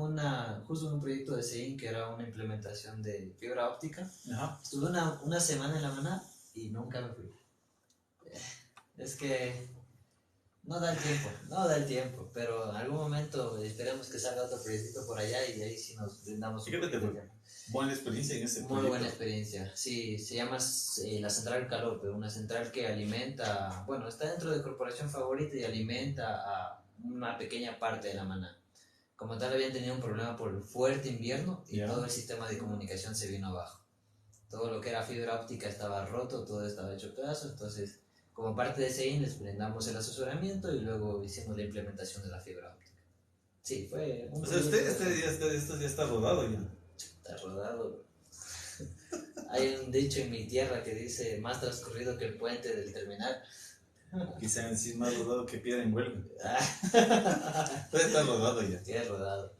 justo en un proyecto de CEIN que era una implementación de fibra óptica. Ajá. Estuve una semana en la Maná y nunca me fui. Es que no da el tiempo, pero en algún momento esperemos que salga otro proyecto por allá y ahí sí nos brindamos ¿Y qué te poquito de fue? tiempo. Buena experiencia en ese Muy proyecto. buena experiencia, sí, se llama la Central Calope, una central que alimenta, bueno, está dentro de Corporación Favorita y alimenta a una pequeña parte de la Maná. Como tal habían tenido un problema por el fuerte invierno y Ya. todo el sistema de comunicación se vino abajo. Todo lo que era fibra óptica estaba roto, todo estaba hecho pedazos, entonces como parte de ese les brindamos el asesoramiento y luego hicimos la implementación de la fibra óptica. Sí, fue un O sea, proyecto esto ya está rodado ya. está rodado. Hay un dicho en mi tierra que dice más transcurrido que el puente del terminal. Quizá decir más rodado que piedra en huelga. Ah, Todo está rodado ya. sí, es rodado.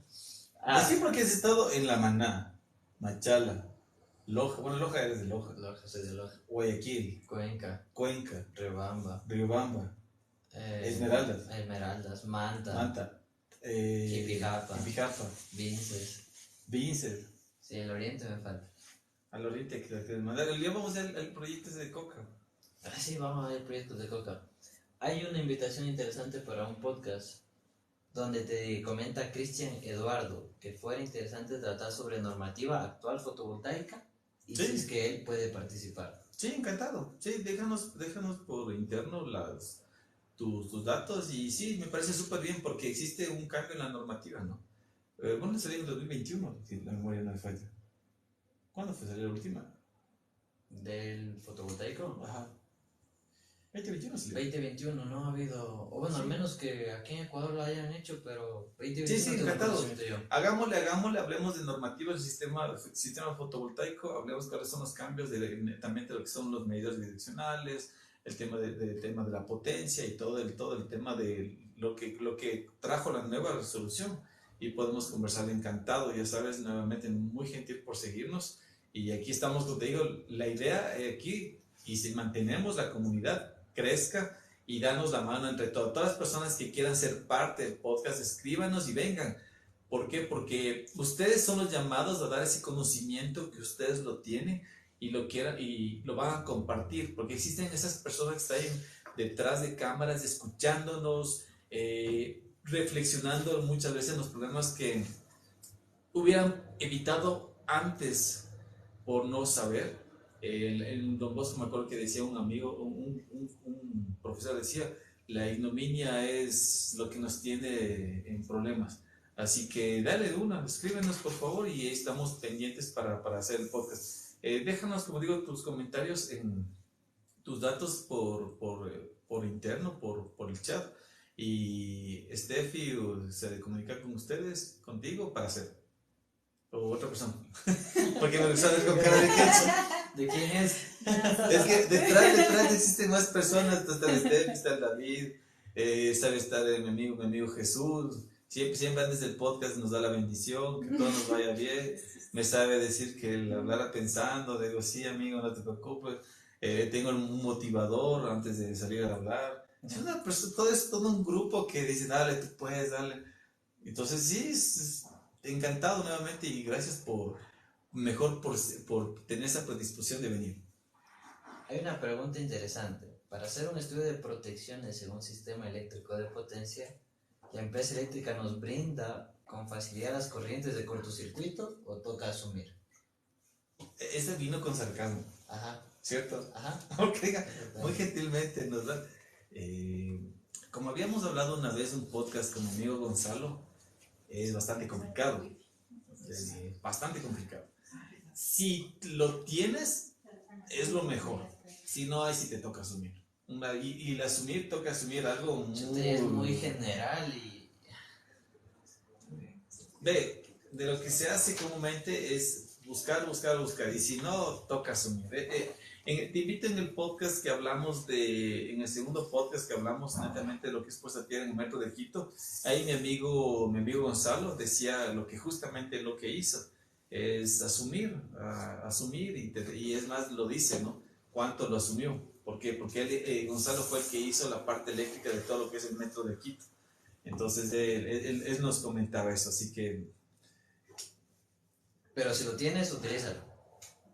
Así porque has estado en La Maná, Machala, Loja, bueno, Loja eres de Loja, Loja, soy de Loja. Guayaquil, Cuenca, Cuenca, Riobamba, Riobamba, Esmeraldas, Esmeraldas, Manta, Manta, Jipijapa, Vinces. Vincent, Sí, el oriente me falta. al oriente que te mandar. El día vamos al proyecto ese de Coca. Ah, sí, vamos a ver proyectos de coca. Hay una invitación interesante para un podcast donde te comenta Cristian Eduardo que fuera interesante tratar sobre normativa actual fotovoltaica y Sí. si es que él puede participar. Sí, encantado. Sí, déjanos por interno tus datos y sí, me parece súper bien porque existe un cambio en la normativa, ¿no? Bueno, salió en 2021, si la memoria no me falla. ¿Cuándo fue salir la última? Del fotovoltaico. Ajá. 2021 salió. 2021 no ha habido, o bueno, Sí. al menos que aquí en Ecuador lo hayan hecho, pero 2021 Sí, tengo encantado. conocimiento yo. Hagámosle, hablemos de normativa del sistema fotovoltaico, hablemos cuáles son los cambios también de lo que son los medidores bidireccionales, el tema tema de la potencia y todo el tema de lo que trajo la nueva resolución. Y podemos conversar encantado, ya sabes, nuevamente muy gentil por seguirnos. Y aquí estamos, como te digo, la idea aquí, y si mantenemos la comunidad, crezca y danos la mano entre todas las personas que quieran ser parte del podcast, escríbanos y vengan. ¿Por qué? Porque ustedes son los llamados a dar ese conocimiento que ustedes lo tienen y lo quieran y lo van a compartir, porque existen esas personas que están detrás de cámaras escuchándonos, reflexionando muchas veces en los problemas que hubieran evitado antes por no saber. En Don Bosco me acuerdo que decía un amigo, un profesor decía, la ignominia es lo que nos tiene en problemas. Así que dale de una, escríbenos por favor y estamos pendientes para hacer el podcast. Déjanos, como digo, tus comentarios, tus datos por interno, por el chat. Y Steffi se comunica con ustedes, contigo, para hacer. O otra persona. Porque me gusta ver con cara de queso. ¿De quién es? Es que detrás existen más personas. Está el Steffi, está el David, está mi amigo Jesús. Siempre antes del podcast nos da la bendición, que todo nos vaya bien. Me sabe decir que el hablar pensando, digo, sí, amigo, no te preocupes. Tengo un motivador antes de salir a hablar. Es una persona, todo un grupo que dice, dale, tú puedes, dale. Entonces, sí, encantado nuevamente y gracias por tener esa predisposición de venir. Hay una pregunta interesante. Para hacer un estudio de protecciones en un sistema eléctrico de potencia, ¿la empresa eléctrica nos brinda con facilidad las corrientes de cortocircuito o toca asumir? Ese vino con sarcasmo, Ajá, ¿cierto? ajá. Ok, muy gentilmente nos da. Como habíamos hablado una vez en un podcast con mi amigo Gonzalo, es bastante complicado. Es bastante complicado. Si lo tienes, es lo mejor. Si no hay, si te toca asumir. Y el asumir, toca asumir algo Es muy general y... De lo que se hace comúnmente es buscar. Y si no, toca asumir. Te invito en el podcast que hablamos en el segundo podcast que hablamos netamente de lo que es Puesta a Tierra en el metro de Quito. Ahí mi amigo Gonzalo decía justamente lo que hizo es asumir y es más lo dice, ¿no? ¿Cuánto lo asumió? ¿Por qué? Porque Gonzalo fue el que hizo la parte eléctrica de todo lo que es el metro de Quito. Entonces él nos comentaba eso, así que... Pero si lo tienes, utilízalo.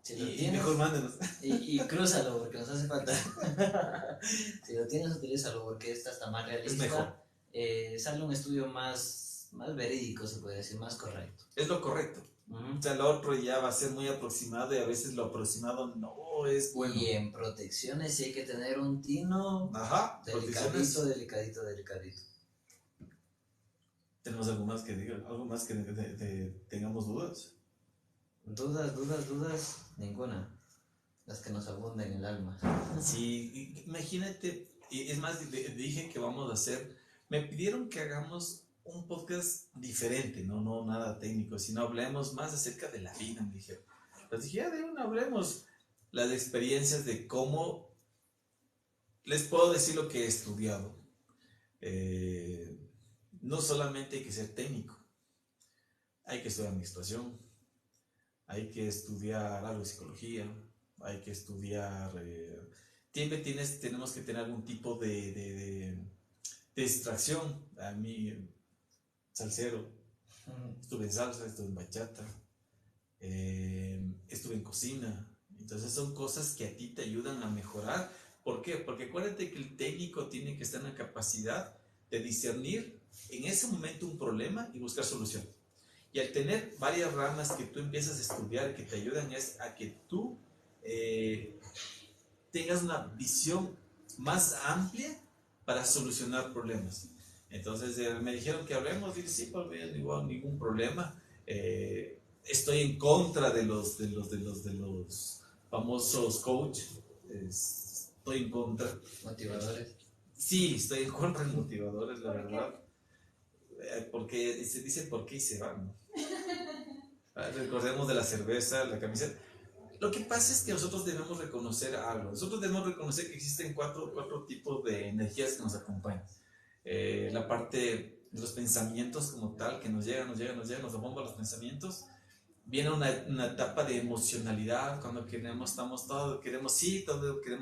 Si lo y tienes, mejor mándenos. y crúzalo porque nos hace falta. Si lo tienes, utilízalo porque esta está más realista. Es mejor. Sale un estudio más verídico, se puede decir, más correcto. Es lo correcto. O sea, lo otro ya va a ser muy aproximado y a veces lo aproximado no es bueno. Y en protecciones sí hay que tener un tino Protecciones. delicadito. ¿Tenemos algo más que diga? ¿Algo más que tengamos dudas? Dudas, ninguna. Las que nos abunden en el alma. Sí, imagínate, es más, dije que vamos a hacer, me pidieron que hagamos un podcast diferente, no nada técnico, sino hablemos más acerca de la vida, me dijeron. Les dije, ya de una hablemos las experiencias de cómo, les puedo decir lo que he estudiado. No solamente hay que ser técnico, hay que estudiar administración, hay que estudiar algo de psicología, hay que estudiar... tenemos que tener algún tipo de distracción. A mí, salsero, estuve en salsa, estuve en bachata, estuve en cocina. Entonces son cosas que a ti te ayudan a mejorar. ¿Por qué? Porque acuérdate que el técnico tiene que estar en la capacidad de discernir en ese momento un problema y buscar solución. Y al tener varias ramas que tú empiezas a estudiar que te ayudan es a que tú tengas una visión más amplia para solucionar problemas. Entonces me dijeron que hablemos, dije sí, pues igual ningún problema. Estoy en contra de los famosos coach. Estoy en contra. Motivadores. Sí, estoy en contra de motivadores, la verdad. Porque se dice por qué y se van, ¿no? Recordemos de la cerveza, la camiseta. Lo que pasa es que nosotros debemos reconocer algo. Nosotros debemos reconocer que existen cuatro tipos de energías que nos acompañan. La parte de los pensamientos como tal, que nos llegan, nos bomba los pensamientos. Viene una etapa de emocionalidad, cuando queremos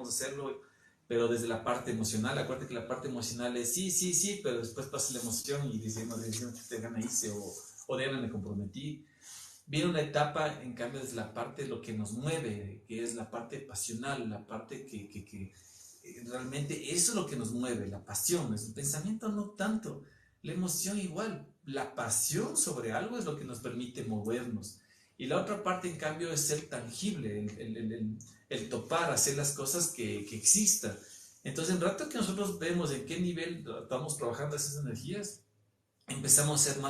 hacerlo, pero desde la parte emocional. Acuérdate que la parte emocional es sí, pero después pasa la emoción y decimos que te gana hice o de me comprometí. Viene una etapa, en cambio, desde la parte de lo que nos mueve, que es la parte pasional, la parte que realmente eso es lo que nos mueve, la pasión. El pensamiento no tanto, la emoción igual. La pasión sobre algo es lo que nos permite movernos. Y la otra parte, en cambio, es ser tangible, el topar, hacer las cosas que existan. Entonces, el rato que nosotros vemos en qué nivel estamos trabajando esas energías, empezamos a ser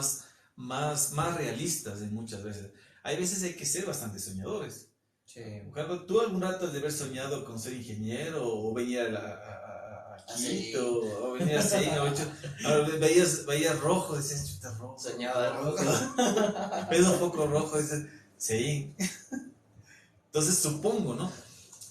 más realistas en muchas veces. Hay veces hay que ser bastante soñadores. Sí. Cuando tú algún rato has de haber soñado con ser ingeniero o venir a Quito o venir a Seina, veías rojo, decías chuta rojo. Soñaba rojo. Ves un poco rojo, dices, sí. Entonces supongo, ¿no?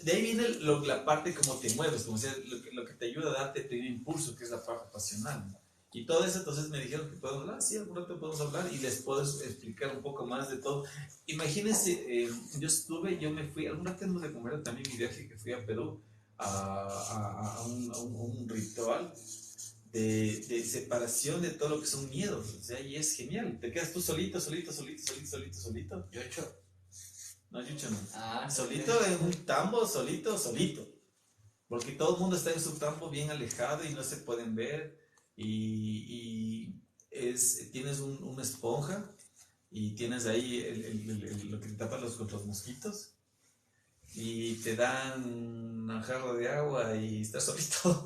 De ahí viene la parte como te mueves, como sea, lo que te ayuda a darte el primer impulso, que es la parte pasional, ¿no? Y todo eso, entonces me dijeron que podemos hablar, sí, algún rato podemos hablar y les puedo explicar un poco más de todo. Imagínense, yo me fui, algún rato hemos de comer también mi viaje que fui a Perú a un ritual de separación de todo lo que son miedos, o sea, y es genial, te quedas tú solito, solito. Yocho. No, Yucho no. Ah, Solito en un tambo, solito. Porque todo el mundo está en su tambo bien alejado y no se pueden ver. Tienes una esponja y tienes ahí lo que te tapa contra los mosquitos. Y te dan una jarra de agua y estás solito.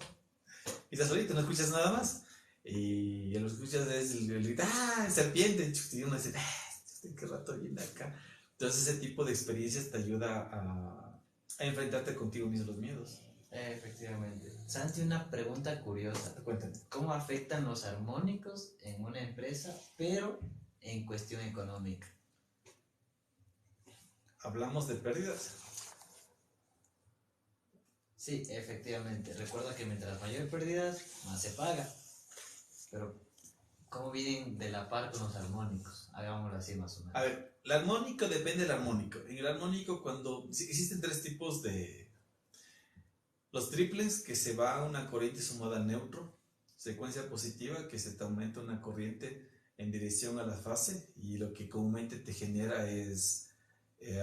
Y estás solito, no escuchas nada más. Y lo que escuchas es el grito, ¡ah! Serpiente. Y uno dice, ¡ah! ¿Qué rato viene acá? Entonces ese tipo de experiencias te ayuda a enfrentarte contigo mismo los miedos. Efectivamente. Santi, una pregunta curiosa. Cuéntame. ¿Cómo afectan los armónicos en una empresa, pero en cuestión económica? Hablamos de pérdidas. Sí, efectivamente. Recuerda que mientras mayor pérdidas, más se paga. Pero, ¿cómo vienen de la par con los armónicos? Hagámoslo así más o menos. A ver, el armónico depende del armónico. En el armónico, existen tres tipos de... Los triples, que se va a una corriente sumada al neutro. Secuencia positiva, que se te aumenta una corriente en dirección a la fase. Y lo que comúnmente te genera es...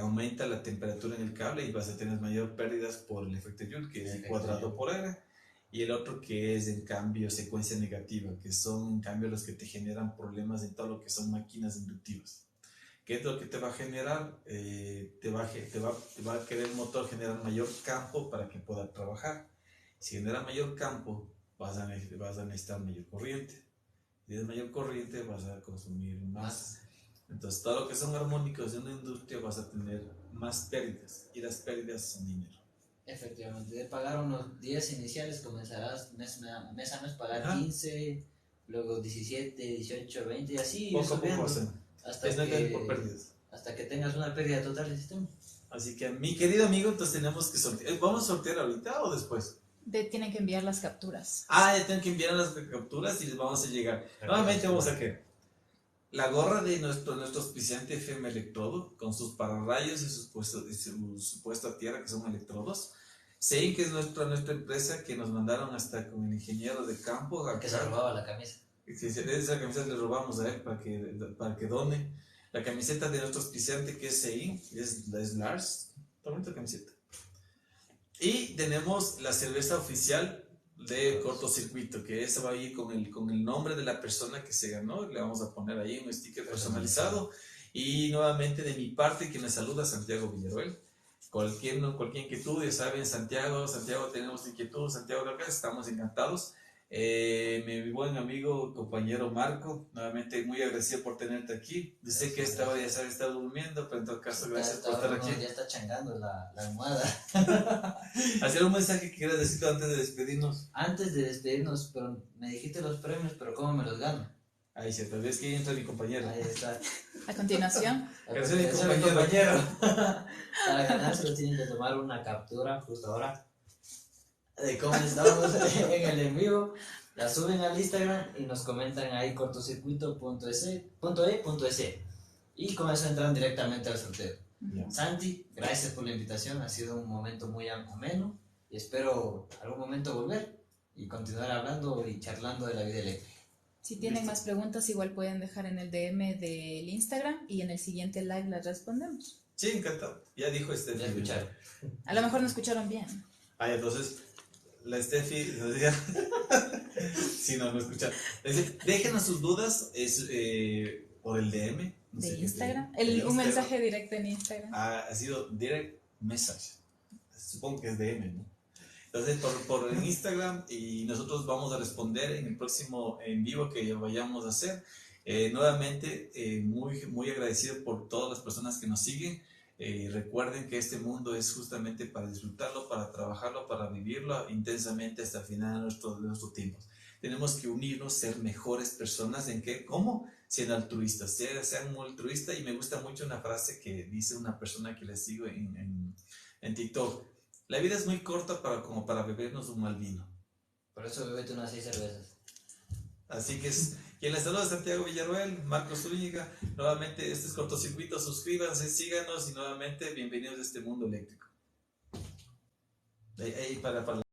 aumenta la temperatura en el cable y vas a tener mayor pérdidas por el efecto Joule, que es cuadrado por R. Y el otro que es, en cambio, secuencia negativa, que son, en cambio, los que te generan problemas en todo lo que son máquinas inductivas. ¿Qué es lo que te va a generar? Te va a querer el motor generar mayor campo para que pueda trabajar. Si genera mayor campo, vas a necesitar mayor corriente. Si tienes mayor corriente, vas a consumir más. Entonces, todo lo que son armónicos de una industria vas a tener más pérdidas, y las pérdidas son dinero. Efectivamente, de pagar unos 10 iniciales comenzarás mes a mes pagar Ajá. 15, luego 17, 18, 20 y así. Poco a subiendo, poco hacen. hasta Es por pérdidas. hasta que tengas una pérdida total del sistema. Así que, mi querido amigo, entonces tenemos que sortear. ¿Vamos a sortear ahorita o después? Tienen que enviar las capturas. Ya tengo que enviar las capturas y les vamos a llegar. Nuevamente vamos a que la gorra de nuestro auspiciante FM Electrodo, con sus pararrayos y su puesto a tierra, que son electrodos. Sei que es nuestra empresa, que nos mandaron hasta con el ingeniero de campo. Que se robaba la camisa. Esa camiseta le robamos a él para que done. La camiseta de nuestro auspiciante, que es Sei, es Lars. Está bonita camiseta. Y tenemos la cerveza oficial de cortocircuito, que esa va a ir con el nombre de la persona que se ganó. Le vamos a poner ahí un sticker personalizado. Y nuevamente, de mi parte, quien les saluda, Santiago Villaruel. Cualquier inquietud, ya saben, Santiago, tenemos inquietud, Santiago de acá, estamos encantados. Mi buen amigo, compañero Marco, nuevamente muy agradecido por tenerte aquí. Yo sé que esta hora ya sabes, está durmiendo, pero en todo caso, gracias por estar aquí. Ya está changando la almohada. ¿Hacer un mensaje que quieras decir antes de despedirnos? Antes de despedirnos, pero me dijiste los premios, pero ¿cómo me los gano? Ahí se tal vez que ahí entra mi compañero. Ahí está. A continuación, Gracias, mi Ese es mi compañero. Para ganárselo tienen que tomar una captura justo ahora de cómo estamos en el en vivo. La suben al Instagram y nos comentan ahí cortocircuito.es. Y con eso entran directamente al sorteo. Ya. Santi, gracias por la invitación. Ha sido un momento muy ameno y espero algún momento volver y continuar hablando y charlando de la vida eléctrica. si tienen más preguntas, igual pueden dejar en el DM del Instagram y en el siguiente live las respondemos. Sí, encantado. Ya dijo Steffi. Ya escucharon. A lo mejor no escucharon bien. Entonces, la Steffi nos decía... sí, no escucharon. Déjenos sus dudas por el DM. No De sé qué Instagram. es, de Un mensaje directo en Instagram. Ha sido direct message. Supongo que es DM, ¿no? Entonces, por el Instagram, y nosotros vamos a responder en el próximo en vivo que vayamos a hacer. Nuevamente, muy agradecido por todas las personas que nos siguen. Recuerden que este mundo es justamente para disfrutarlo, para trabajarlo, para vivirlo intensamente hasta el final de nuestro tiempo. Tenemos que unirnos, ser mejores personas. ¿En qué? ¿Cómo? Siendo altruistas. Sean muy altruistas. Y me gusta mucho una frase que dice una persona que le sigo en TikTok. La vida es muy corta como para bebernos un mal vino. Por eso bebete unas 6 cervezas. Así que quien les saluda, Santiago Villarroel, Marcos Zúñiga. Nuevamente, este es Cortocircuito. Suscríbanse, síganos y nuevamente bienvenidos a este mundo eléctrico. Ahí para